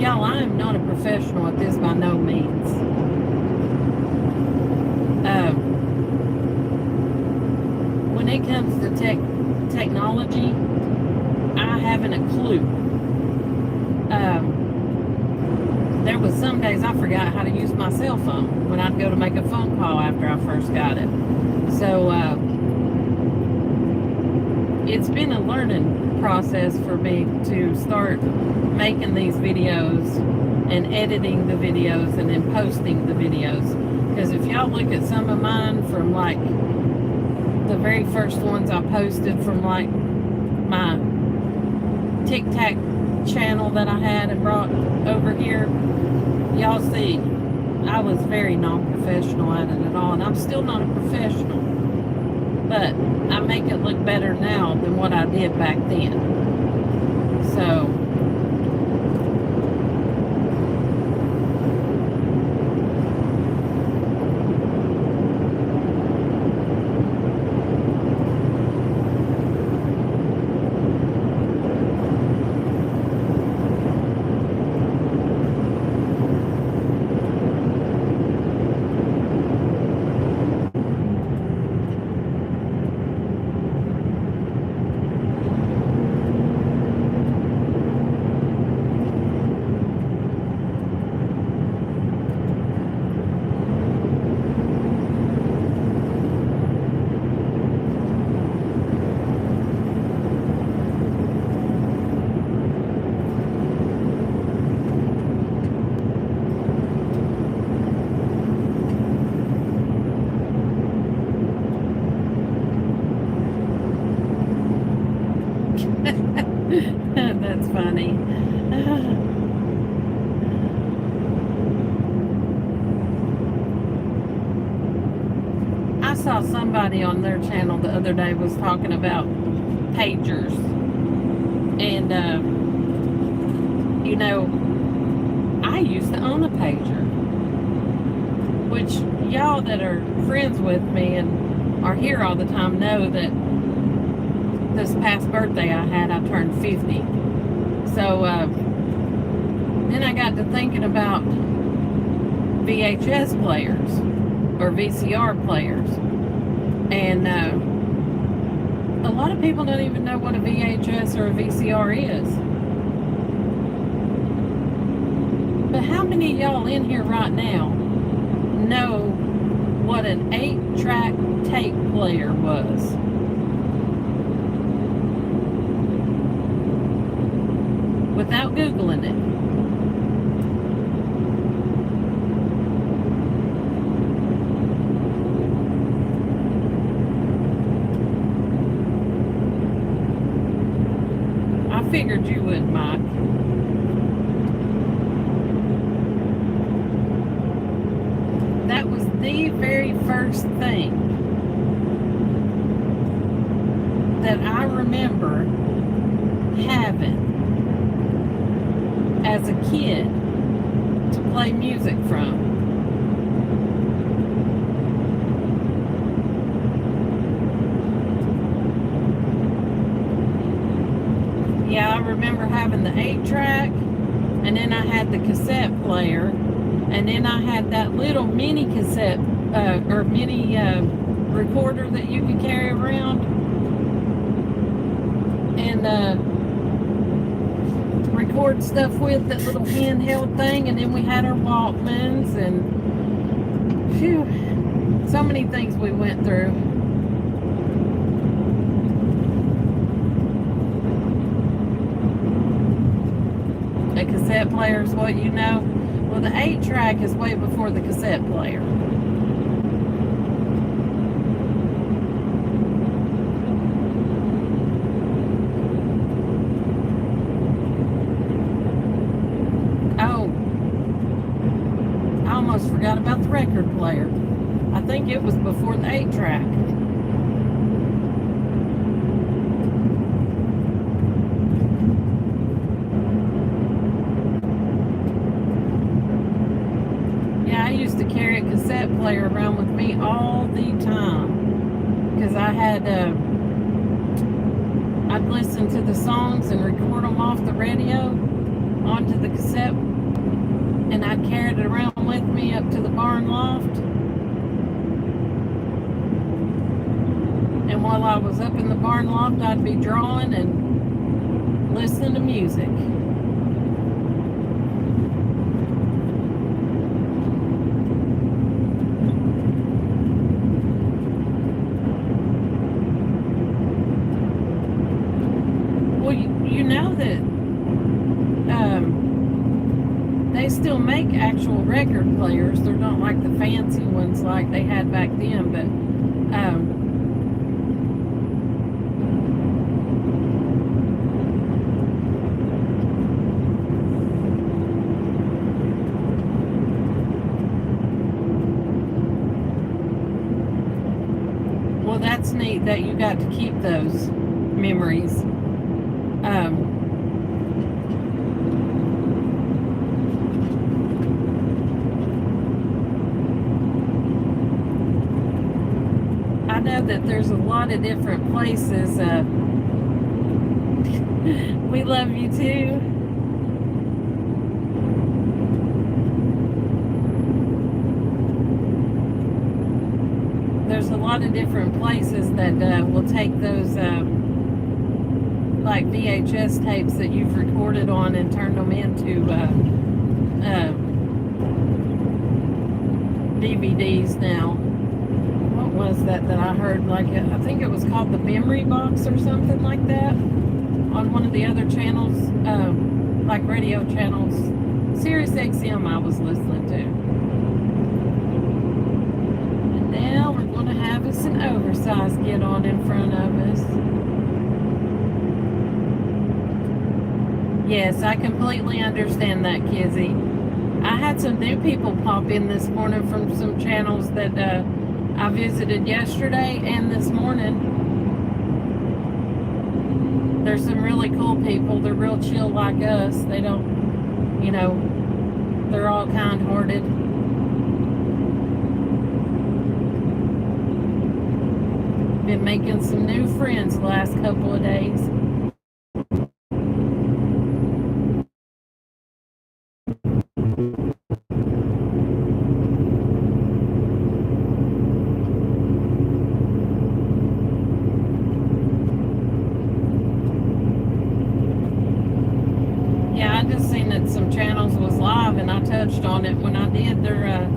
Speaker 1: Y'all, I am not a professional at this by no means. When it comes to technology, I haven't a clue. There was some days I forgot how to use my cell phone when I'd go to make a phone call after I first got it. So it's been a learning process for me to start making these videos and editing the videos and then posting the videos. Because if y'all look at some of mine from like the very first ones I posted from like my Tic Tac channel that I had and brought over here, y'all see I was very non-professional at it at all, and I'm still not a professional, but I make it look better now than what I did back then. So that's funny. I saw somebody on their channel the other day was talking about pagers, and you know, I used to own a pager, which y'all that are friends with me and are here all the time know that this past birthday I turned 50. So then I got to thinking about VHS players or VCR players, and a lot of people don't even know what a VHS or a VCR is. But how many of y'all in here right now know what an 8-track tape player was? Without Googling it. figured you would, Mike. That was the very first thing that I remember having as a kid to play music from. Yeah, I remember having the 8-track, and then I had the cassette player, and then I had that little mini cassette or mini recorder that you could carry around and record stuff with, that little handheld thing. And then we had our Walkmans, and phew, so many things we went through. A cassette player is what you know. Well, the 8-track is way before the cassette player. Oh, I almost forgot about the record player. I think it was before the 8-track. I used to carry a cassette player around with me all the time because I had I'd listen to the songs and record them off the radio onto the cassette, and I'd carry it around with me up to the barn loft. And while I was up in the barn loft, I'd be drawing and listening to music. You know that they still make actual record players. They're not like the fancy ones like they had back then, but well, that's neat that you got to keep those memories. I know that there's a lot of different places. We love you too. There's a lot of different places that will take those like VHS tapes that you've recorded on and turn them into DVDs now. What was that I heard? Like, I think it was called the Memory Box or something like that on one of the other channels, like radio channels. Sirius XM I was listening to. And now we're going to have us an oversized get on in front of us. Yes, I completely understand that, Kizzy. I had some new people pop in this morning from some channels that I visited yesterday and this morning. There's some really cool people. They're real chill like us. They don't, you know, they're all kind-hearted. Been making some new friends the last couple of days. Yeah, I just seen that some channels was live, and I touched on it when I did their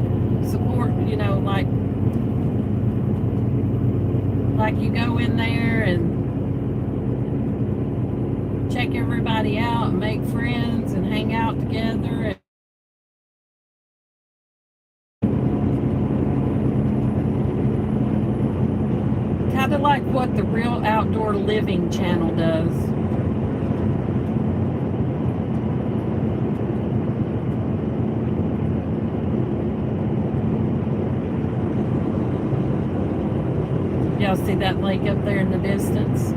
Speaker 1: support, you know, like you go in there and check everybody out and make friends and hang out together. Kind of like what the Real Outdoor Living channel does. y'all see that lake up there in the distance?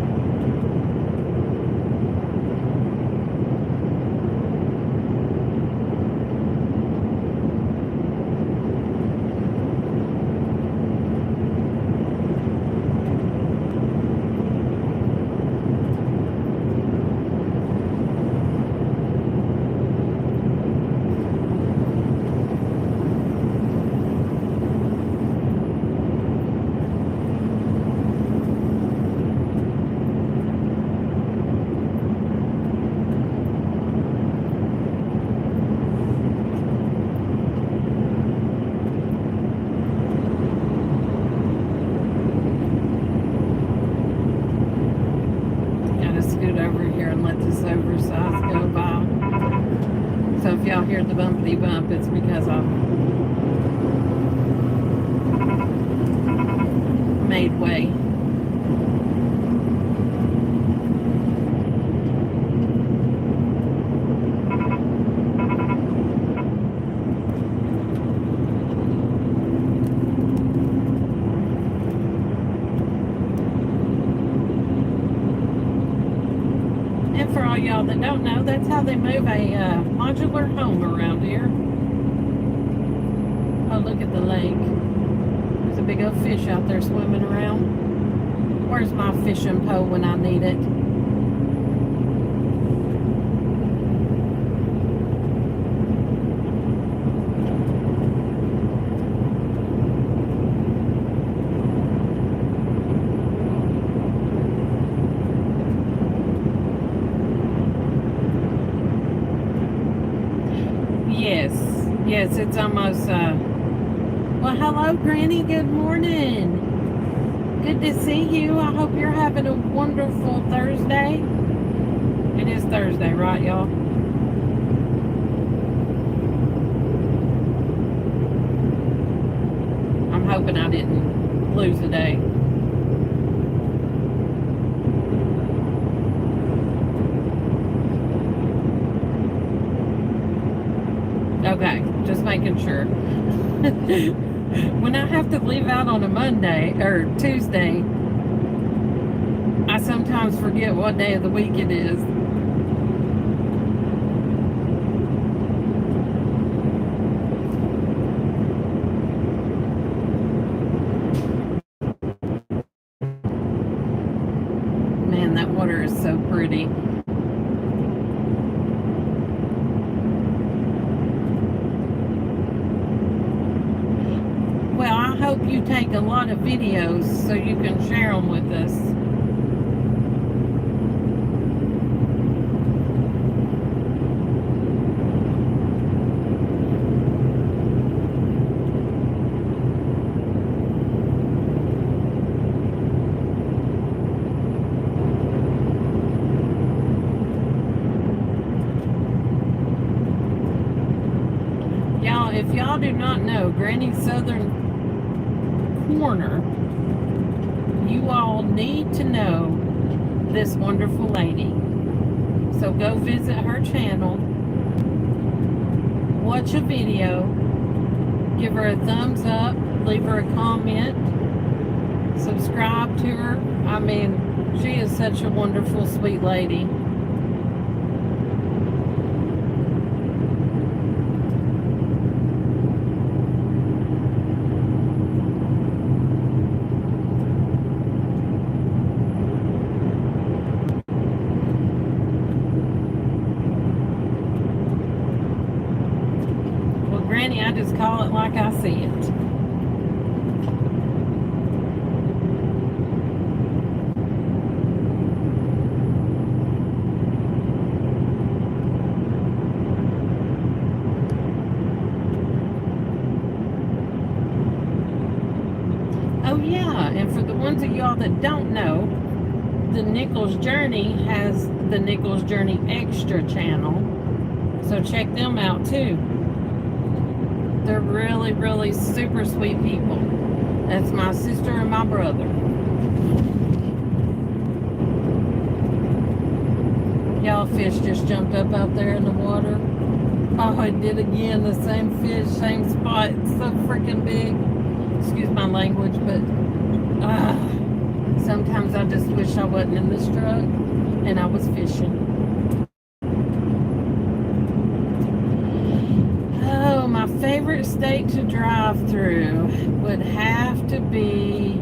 Speaker 1: Scoot over here and let this oversized go by. So if y'all hear the bumpity bump, it's because I've made way. For all y'all that don't know, that's how they move a modular home around here. Oh, look at the lake. There's a big old fish out there swimming around. Where's my fishing pole when I need it? Yes, it's almost, well, hello, Granny. Good morning. Good to see you. I hope you're having a wonderful Thursday. It is Thursday, right, y'all? I'm hoping I didn't lose a day. Okay, just making sure. When I have to leave out on a Monday or Tuesday, I sometimes forget what day of the week it is. Man, that water is so pretty. Well, I hope you take a lot of videos so you can share them with us. Y'all, if y'all do not know, Granny's Southern Corner, you all need to know this wonderful lady. So go visit her channel, watch a video, give her a thumbs up, leave her a comment, subscribe to her. I mean, she is such a wonderful, sweet lady. Granny, I just call it like I see it. Oh yeah, and for the ones of y'all that don't know, the Nichols Journey has the Nichols Journey Extra channel. So check them out too. They're really, really super sweet people. That's my sister and my brother. Y'all, fish just jumped up out there in the water. Oh, it did again. The same fish, same spot. It's so freaking big. Excuse my language, but Sometimes I just wish I wasn't in this truck and I was fishing. Oh, my favorite state to drive through would have to be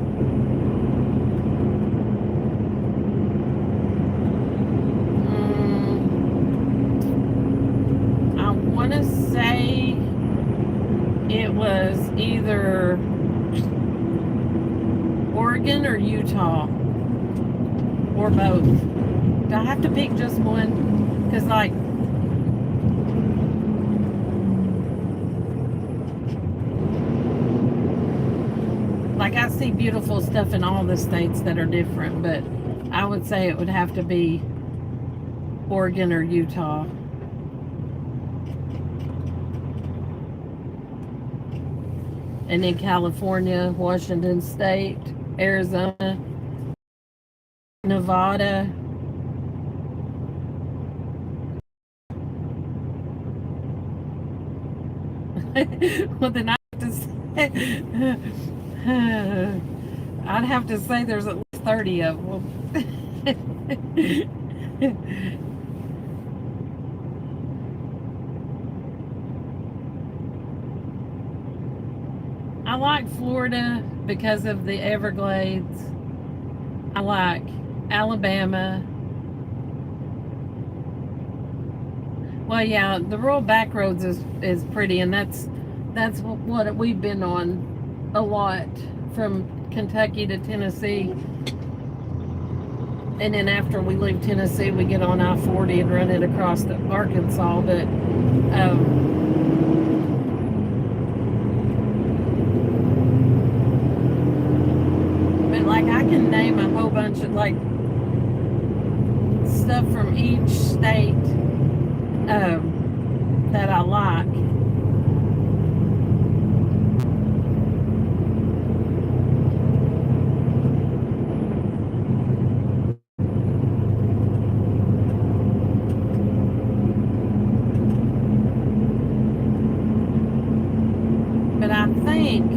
Speaker 1: I want to say it was either Oregon or Utah, or both. Do I have to pick just one? Because like I see beautiful stuff in all the states that are different, but I would say it would have to be Oregon or Utah. And then California, Washington State, Arizona, Nevada. Well, then I have to say, I'd have to say there's at least 30 of them. I like Florida because of the Everglades. I like Alabama. Well, yeah, the rural back roads is pretty, and that's what we've been on a lot from Kentucky to Tennessee. And then after we leave Tennessee, we get on I-40 and run it across to Arkansas. But like I can name a whole bunch of like stuff from each state that I like. But I think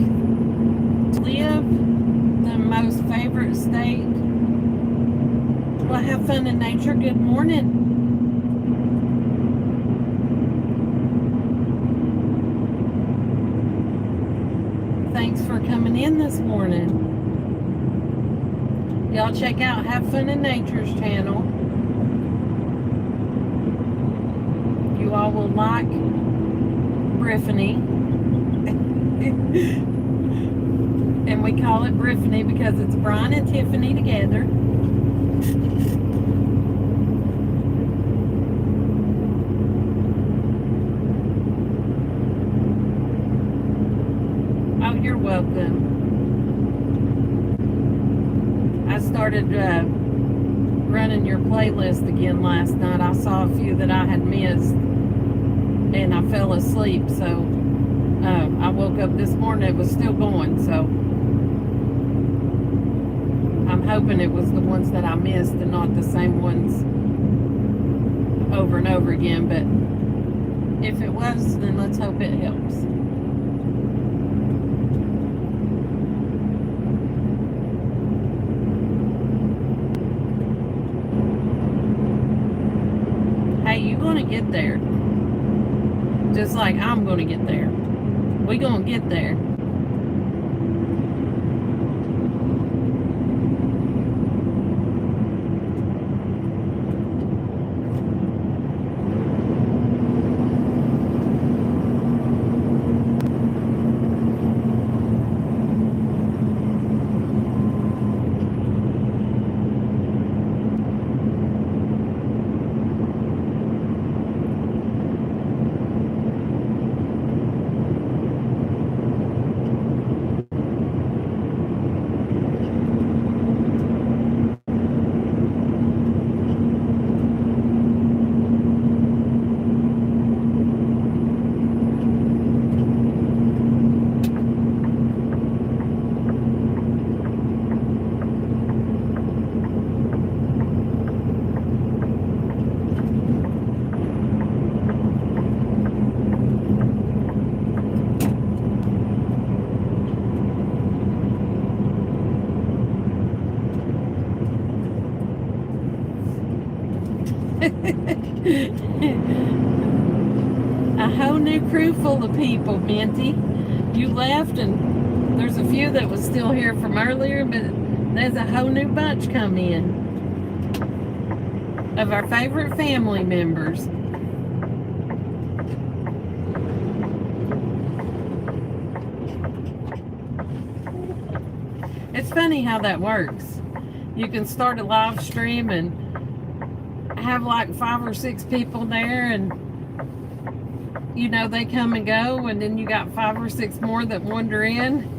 Speaker 1: to live the most favorite state, well, have fun in nature. Good morning. Thanks for coming in this morning. Y'all check out Have Fun in Nature's channel. You all will like Briffany. And we call it Briffany because it's Brian and Tiffany together. Oh, you're welcome. I started running your playlist again last night. I saw a few that I had missed and I fell asleep, so I woke up this morning, it was still going, so I'm hoping it was the ones that I missed and not the same ones over and over again. But if it was, then let's hope it helps. Hey, you're gonna get there, just like I'm gonna get there. We're gonna get there. whole new crew full of people, Minty. You left, and there's a few that was still here from earlier, but there's a whole new bunch come in of our favorite family members. It's funny how that works. You can start a live stream and have like 5 or 6 people there, and you know, they come and go, and then you got 5 or 6 more that wander in.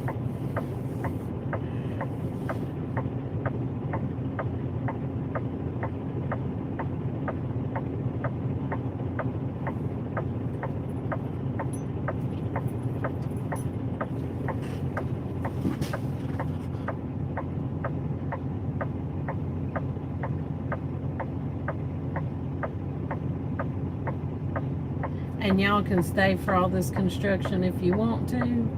Speaker 1: And y'all can stay for all this construction if you want to.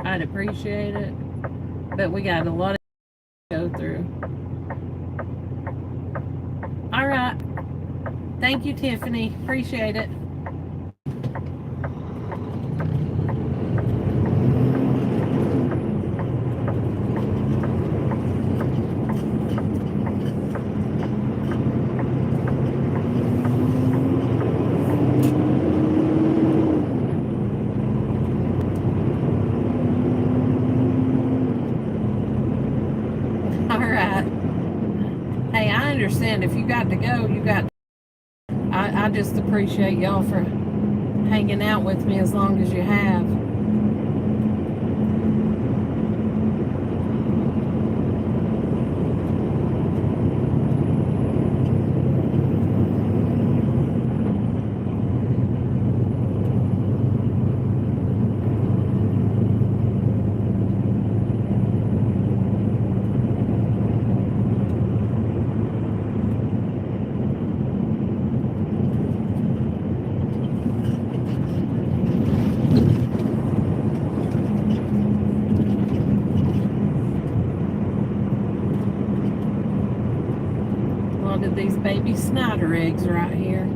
Speaker 1: I'd appreciate it. But we got a lot of to go through. All right. Thank you, Tiffany. Appreciate it. If you got to go, you got to. I just appreciate y'all for hanging out with me as long as you have. These baby Snyder eggs right here.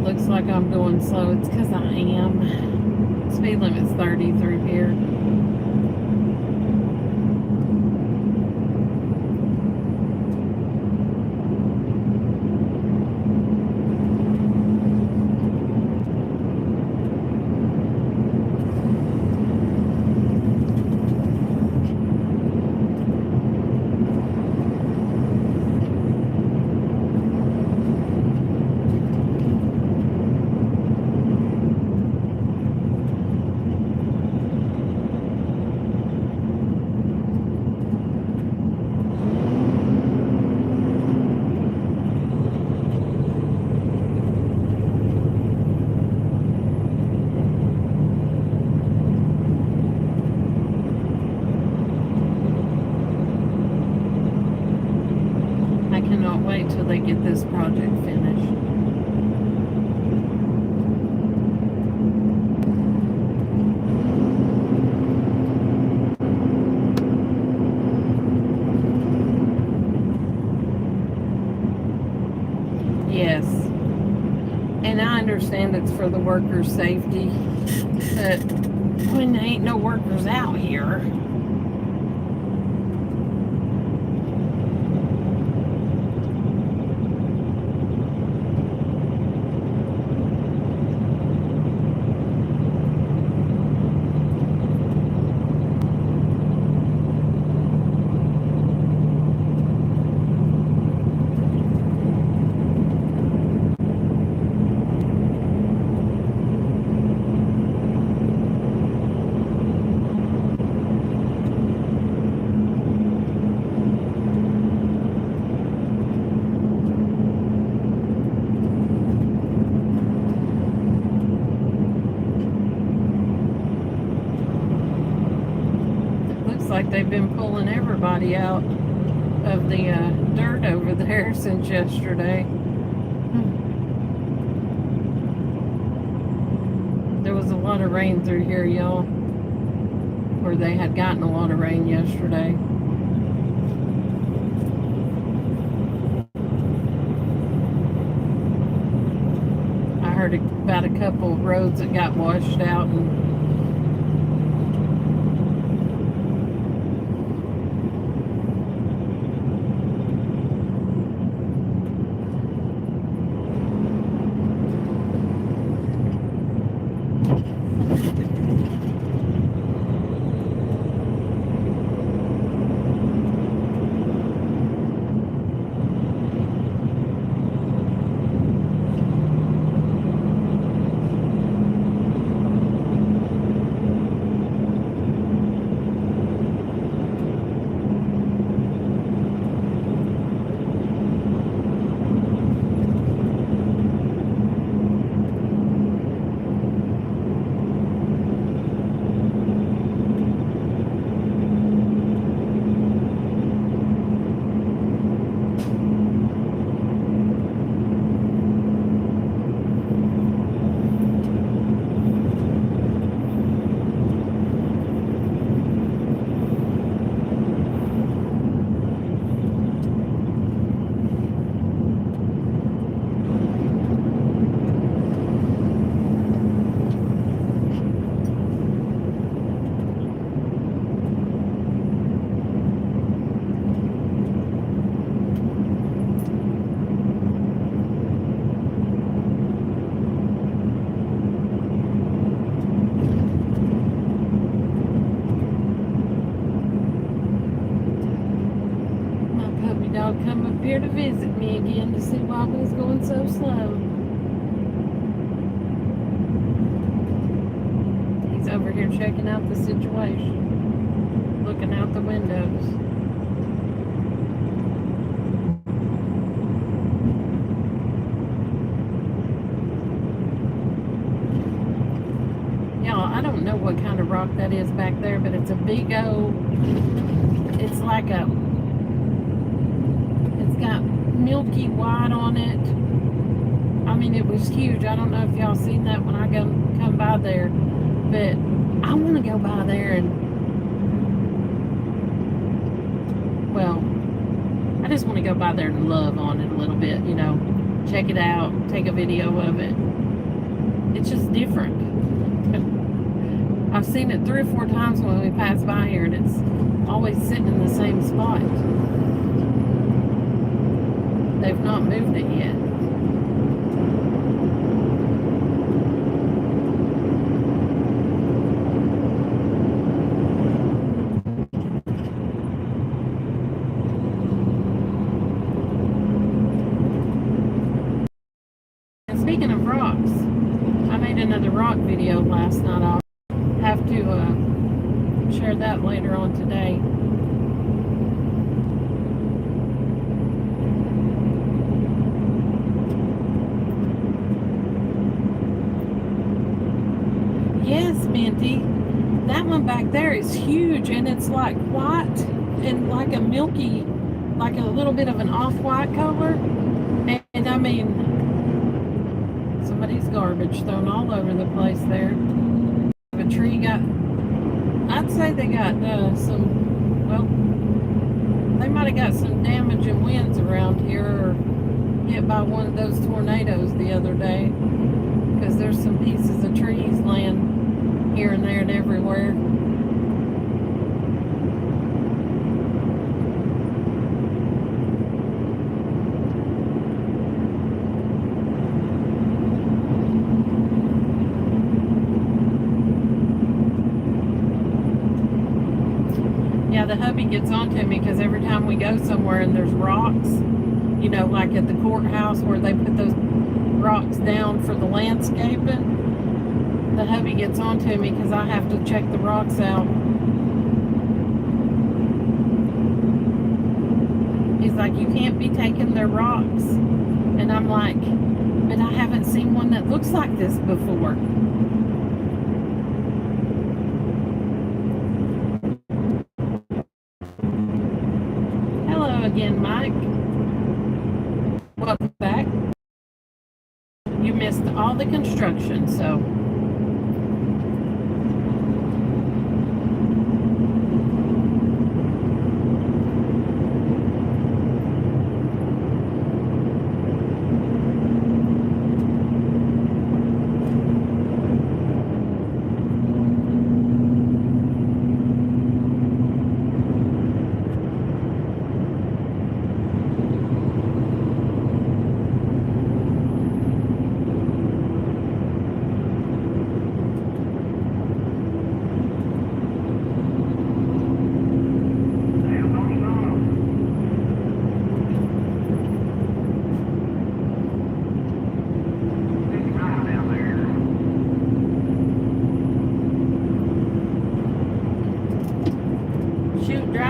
Speaker 1: Looks like I'm going slow. It's because I am. Speed limit's 30 through here. wait till they get this project finished. Yes. And I understand it's for the workers' safety, but when there ain't no workers out here. Like they've been pulling everybody out of the dirt over there since yesterday. There was a lot of rain through here, y'all. Or they had gotten a lot of rain yesterday. I heard about a couple of roads that got washed out and come up here to visit me again to see why we was going so slow. He's over here checking out the situation, looking out the windows. Y'all, I don't know what kind of rock that is back there, but it's a big old, it's like a, got milky white on it. I mean, it was huge. I don't know if y'all seen that when I come by there, but I want to go by there and, well, I just want to go by there and love on it a little bit, you know, check it out, take a video of it. It's just different. I've seen it 3 or 4 times when we pass by here, and it's always sitting in the same spot. They've not moved it yet. And speaking of rocks, I made another rock video last night. I'll have to share that later on today. Yes, Minty. That one back there is huge, and it's like white and like a milky like a little bit of an off-white color. And I mean, somebody's garbage thrown all over the place there. A tree got, I'd say they got some, well, they might have got some damage and winds around here, or hit by one of those tornadoes the other day, because there's some pieces of trees laying here and there and everywhere. Yeah, the hubby gets on to me because every time we go somewhere and there's rocks, you know, like at the courthouse where they put those rocks down for the landscaping, the hubby gets on to me because I have to check the rocks out. He's like, you can't be taking their rocks. And I'm like, but I haven't seen one that looks like this before. Hello again, Mike. Welcome back. You missed all the construction, so.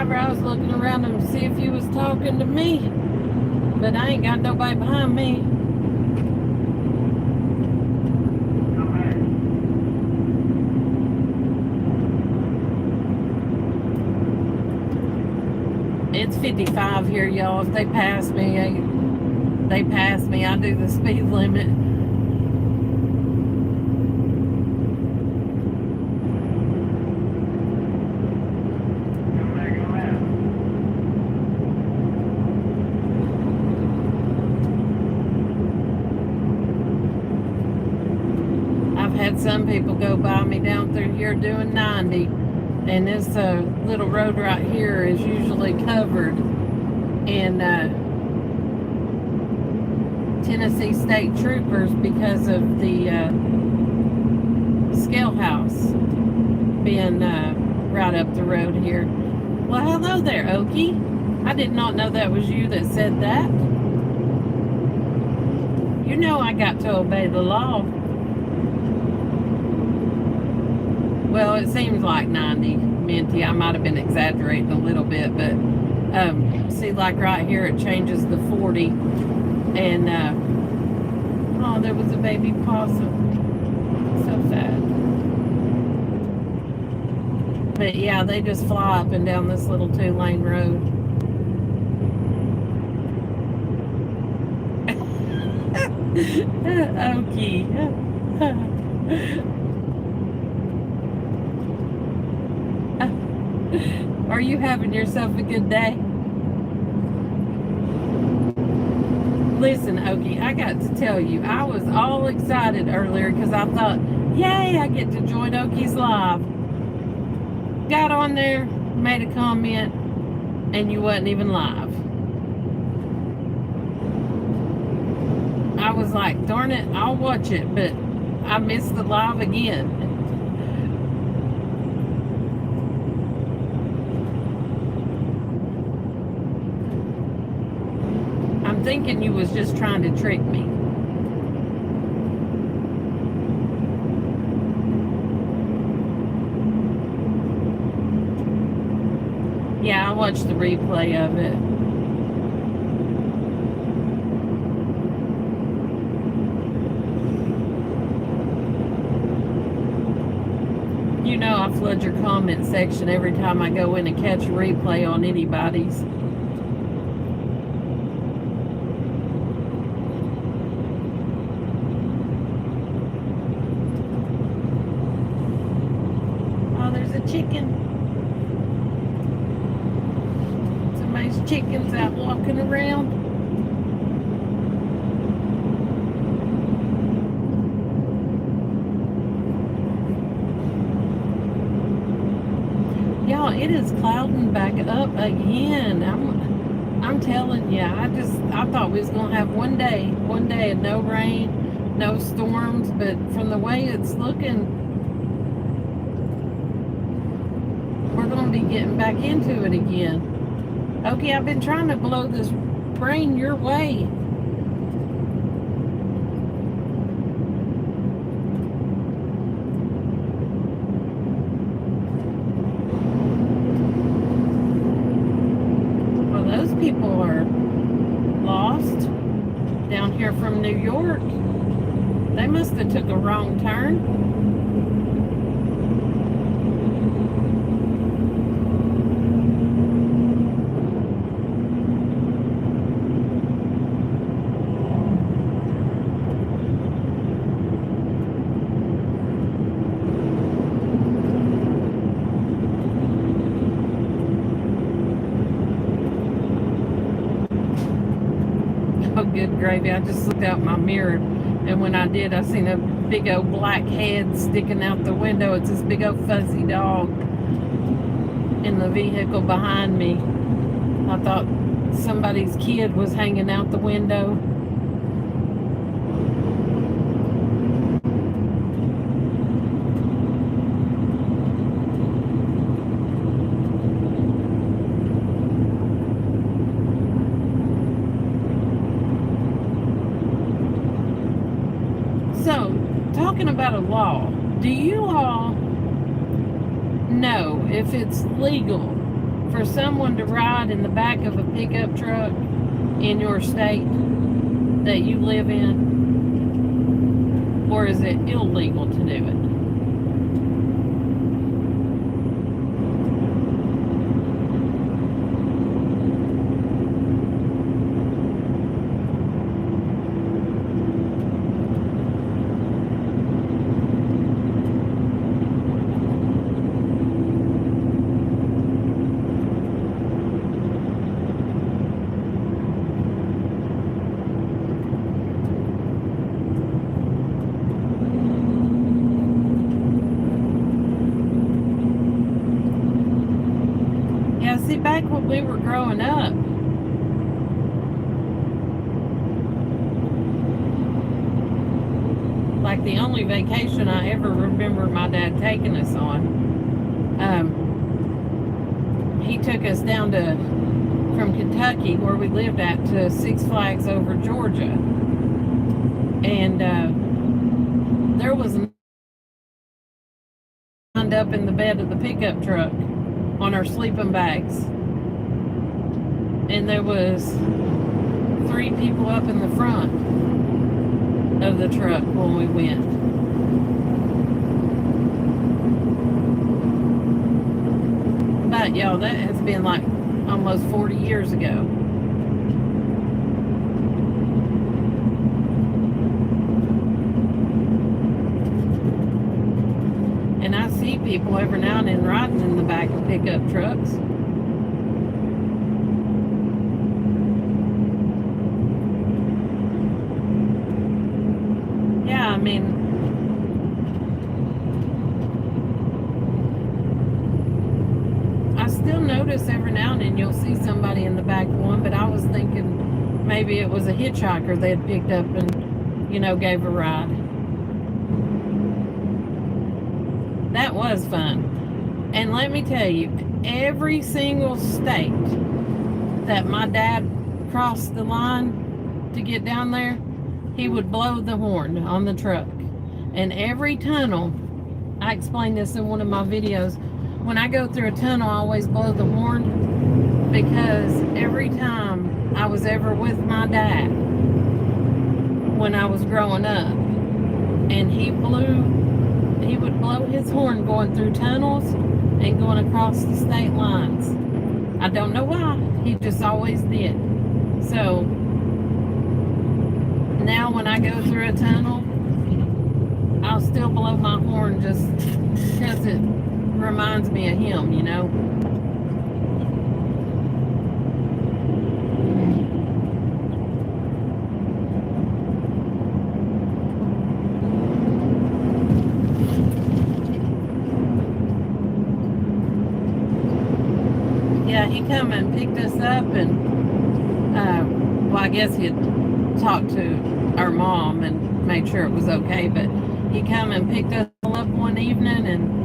Speaker 1: I was looking around to see if he was talking to me, but I ain't got nobody behind me. It's 55 here, y'all. If they pass me, they pass me. I do the speed limit. Had some people go by me down through here doing 90, and this little road right here is usually covered in Tennessee State Troopers because of the scale house being right up the road here. Well, hello there, Okie. I did not know that was you that said that. You know I got to obey the law. Well, it seems like 90, Minty. I might have been exaggerating a little bit, but see, like right here, it changes the 40. And, oh, there was a baby possum. So sad. But yeah, they just fly up and down this little 2-lane road. Okay. Are you having yourself a good day? Listen, Okie, I got to tell you, I was all excited earlier because I thought, yay, I get to join Okie's live. Got on there, made a comment, and you wasn't even live. I was like, darn it, I'll watch it, but I missed the live again. I'm thinking you was just trying to trick me. Yeah, I watched the replay of it. You know I flood your comment section every time I go in and catch a replay on anybody's. chickens out walking around. Y'all, it is clouding back up again. I'm telling you, I thought we was gonna have one day of no rain, no storms, but from the way it's looking, we're gonna be getting back into it again. Okay, I've been trying to blow this brain your way. People are lost down here from New York. They must have took a wrong turn. Oh, good gravy. I just looked out my mirror, and when I did, I seen a big old black head sticking out the window. It's this big old fuzzy dog in the vehicle behind me. I thought somebody's kid was hanging out the window. So, talking about a law, do you all know if it's legal for someone to ride in the back of a pickup truck in your state that you live in? Or is it illegal to do it? See, back when we were growing up, like the only vacation I ever remember my dad taking us on, he took us down from Kentucky, where we lived at, to Six Flags over Georgia. And there was lined up in the bed of the pickup truck on our sleeping bags, and there was 3 people up in the front of the truck when we went. But y'all, that has been like almost 40 years ago. And I see people every now and then riding in the back of pickup trucks. Yeah, I mean, I still notice every now and then you'll see somebody in the back of one, but I was thinking maybe it was a hitchhiker they had picked up and, gave a ride. That was fun. And let me tell you, every single state that my dad crossed the line to get down there, he would blow the horn on the truck. And every tunnel, I explained this in one of my videos, when I go through a tunnel, I always blow the horn, because every time I was ever with my dad when I was growing up, and he would blow his horn going through tunnels and going across the state lines. I don't know why. He just always did. So now when I go through a tunnel, I'll still blow my horn just because it reminds me of him, Yeah, he come and picked us up, and well, I guess he had talked to our mom and made sure it was okay, but he come and picked us all up one evening, and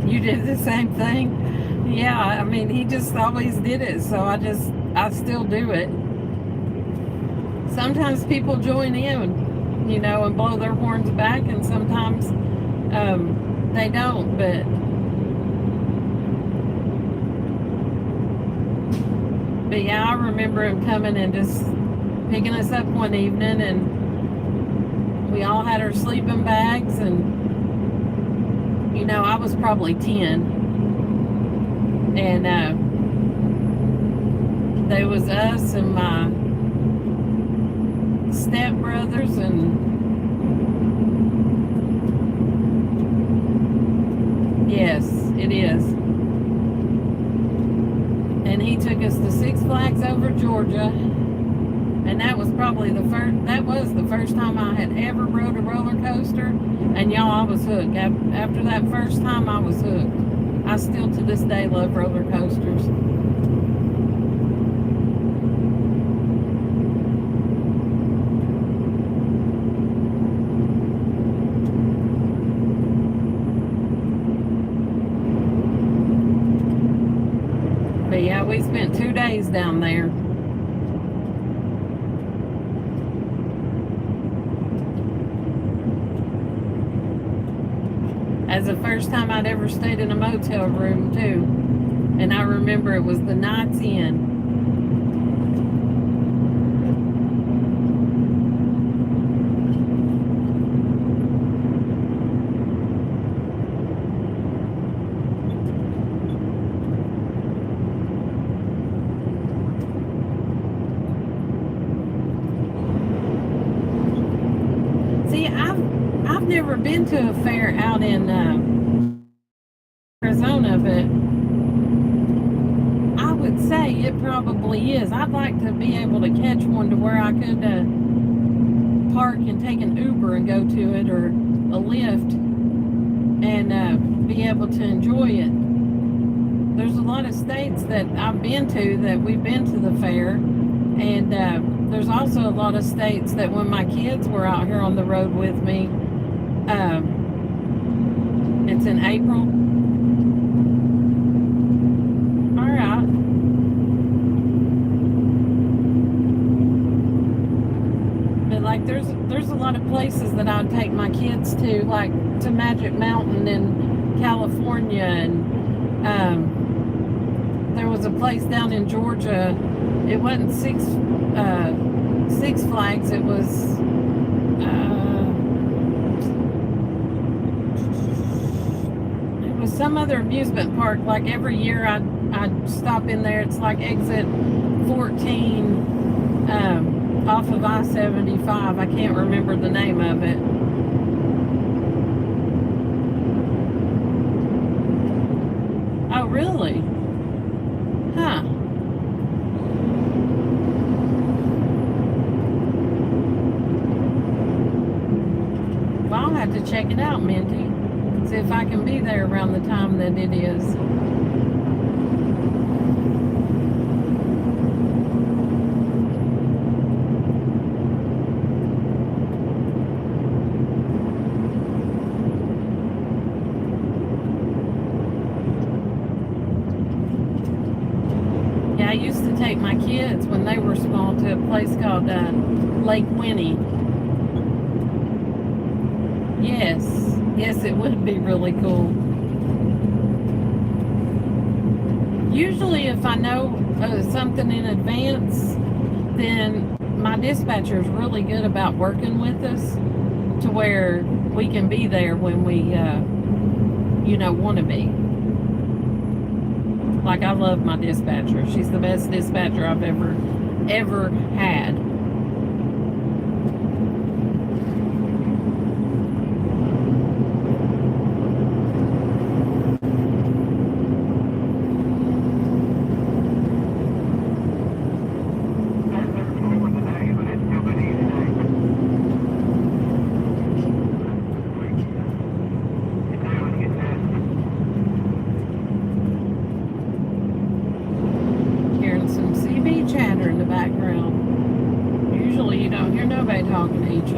Speaker 1: you did the same thing. Yeah, I mean, he just always did it, so I still do it. Sometimes people join in, and blow their horns back, and sometimes they don't, but yeah, I remember him coming and just picking us up one evening, and we all had our sleeping bags, and I was probably 10, and there was us and my stepbrothers, and yes, it is. And he took us to Six Flags over Georgia, and that was probably the first time I had ever rode a roller coaster, and y'all, I was hooked. After that first time, I was hooked. I still to this day love roller coasters. But yeah, we spent 2 days down there. As the first time I'd ever stayed in a motel room too. And I remember it was the Night's Inn. See, I've never been to a fair out in Arizona, but I would say it probably is. I'd like to be able to catch one to where I could park and take an Uber and go to it, or a Lyft, and be able to enjoy it. There's a lot of states that I've been to that we've been to the fair, and there's also a lot of states that when my kids were out here on the road with me, it's in April. All right. But like there's a lot of places that I'd take my kids to, like to Magic Mountain in California, and there was a place down in Georgia. It wasn't Six Flags. It was some other amusement park. Like every year I'd stop in there. It's like exit 14 off of I-75. I can't remember the name of it. Oh, really? Huh. Well, I'll have to check it out, Minty. See if I can be there around the time that it is. Yeah, I used to take my kids when they were small to a place called Lake Winnie. Yes, it would be really cool. Usually if I know something in advance, then my dispatcher is really good about working with us to where we can be there when we, want to be. Like, I love my dispatcher. She's the best dispatcher I've ever had.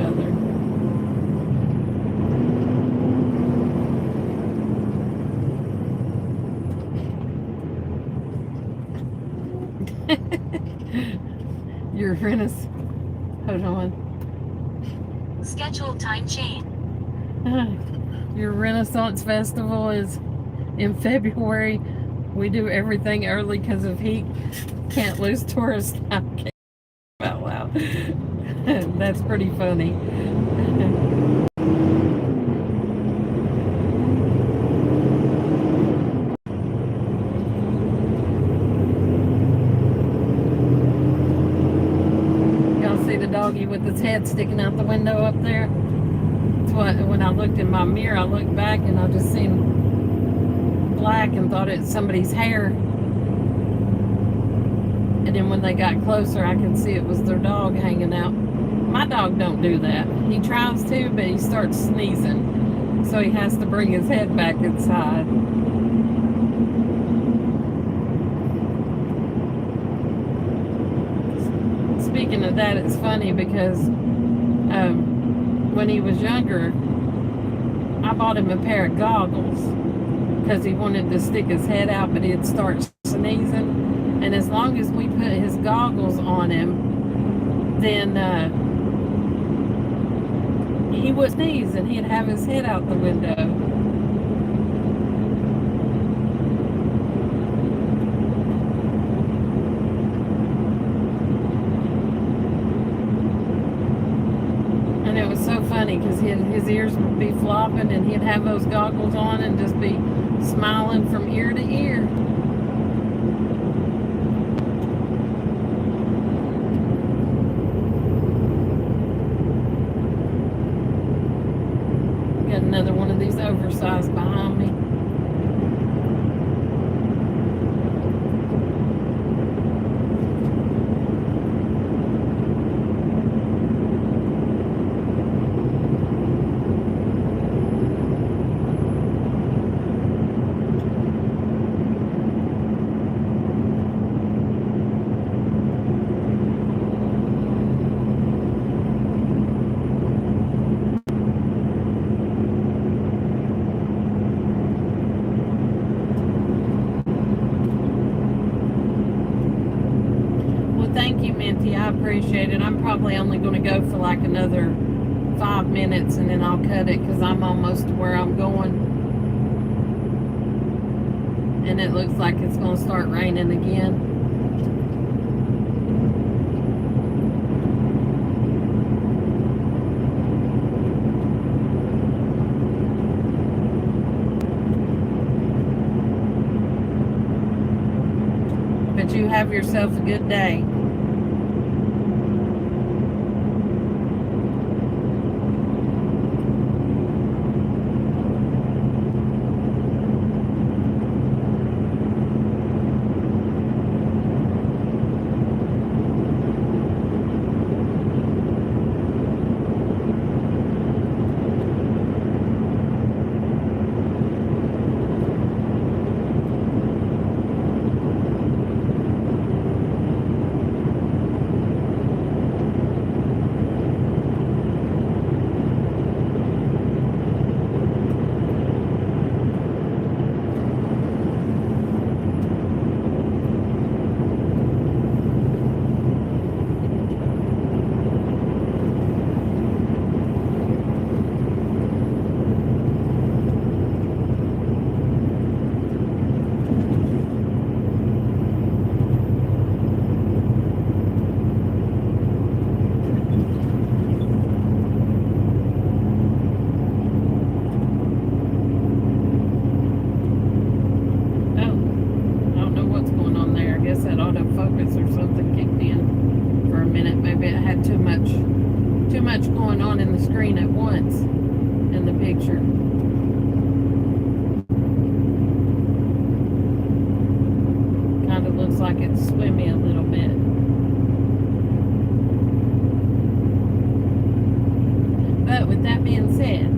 Speaker 1: other. Your Renaissance. Hold on.
Speaker 2: Scheduled time change.
Speaker 1: Your Renaissance Festival is in February. We do everything early because of heat. Can't lose tourists. I'm kidding out loud. That's pretty funny. Y'all see the doggy with his head sticking out the window up there? That's what, when I looked in my mirror, I looked back and I just seen black and thought it's somebody's hair. And then when they got closer, I could see it was their dog hanging out. My dog don't do that. He tries to, but he starts sneezing. So he has to bring his head back inside. Speaking of that, it's funny because when he was younger, I bought him a pair of goggles because he wanted to stick his head out, but he'd start sneezing. And as long as we put his goggles on him, then he would sneeze and he'd have his head out the window. And it was so funny because his ears would be flopping and he'd have those goggles on and just be smiling from ear to ear. Got another one of these oversized behind me. Thank you, Minty. I appreciate it. I'm probably only going to go for like another 5 minutes and then I'll cut it because I'm almost to where I'm going. And it looks like it's going to start raining again. But you have yourself a good day. Going on in the screen at once in the picture. Kind of looks like it's swimmy a little bit. But with that being said,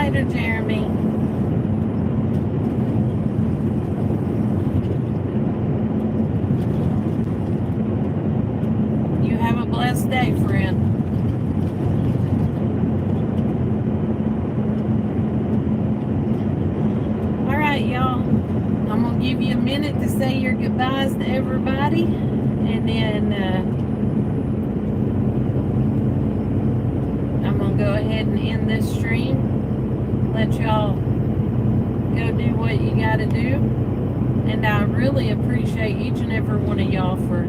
Speaker 1: later, Jeremy. You have a blessed day, friend. All right, y'all. I'm going to give you a minute to say your goodbyes to everybody. And then I'm going to go ahead and end this stream. Let y'all go do what you got to do. And I really appreciate each and every one of y'all for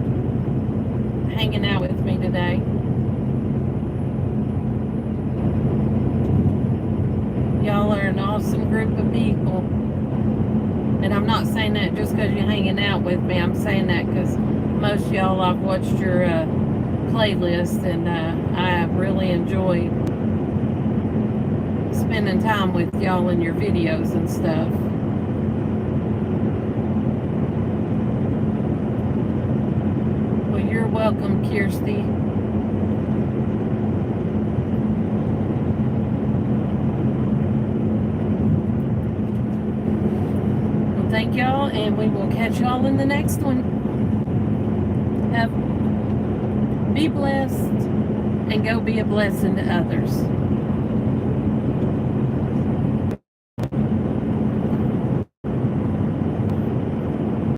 Speaker 1: hanging out with me today. Y'all are an awesome group of people. And I'm not saying that just because you're hanging out with me. I'm saying that because most of y'all, I've watched your playlist, and I really enjoy spending time with y'all in your videos and stuff. Well, you're welcome, Kirsty. Well, thank y'all, and we will catch y'all in the next one. Be blessed and go be a blessing to others.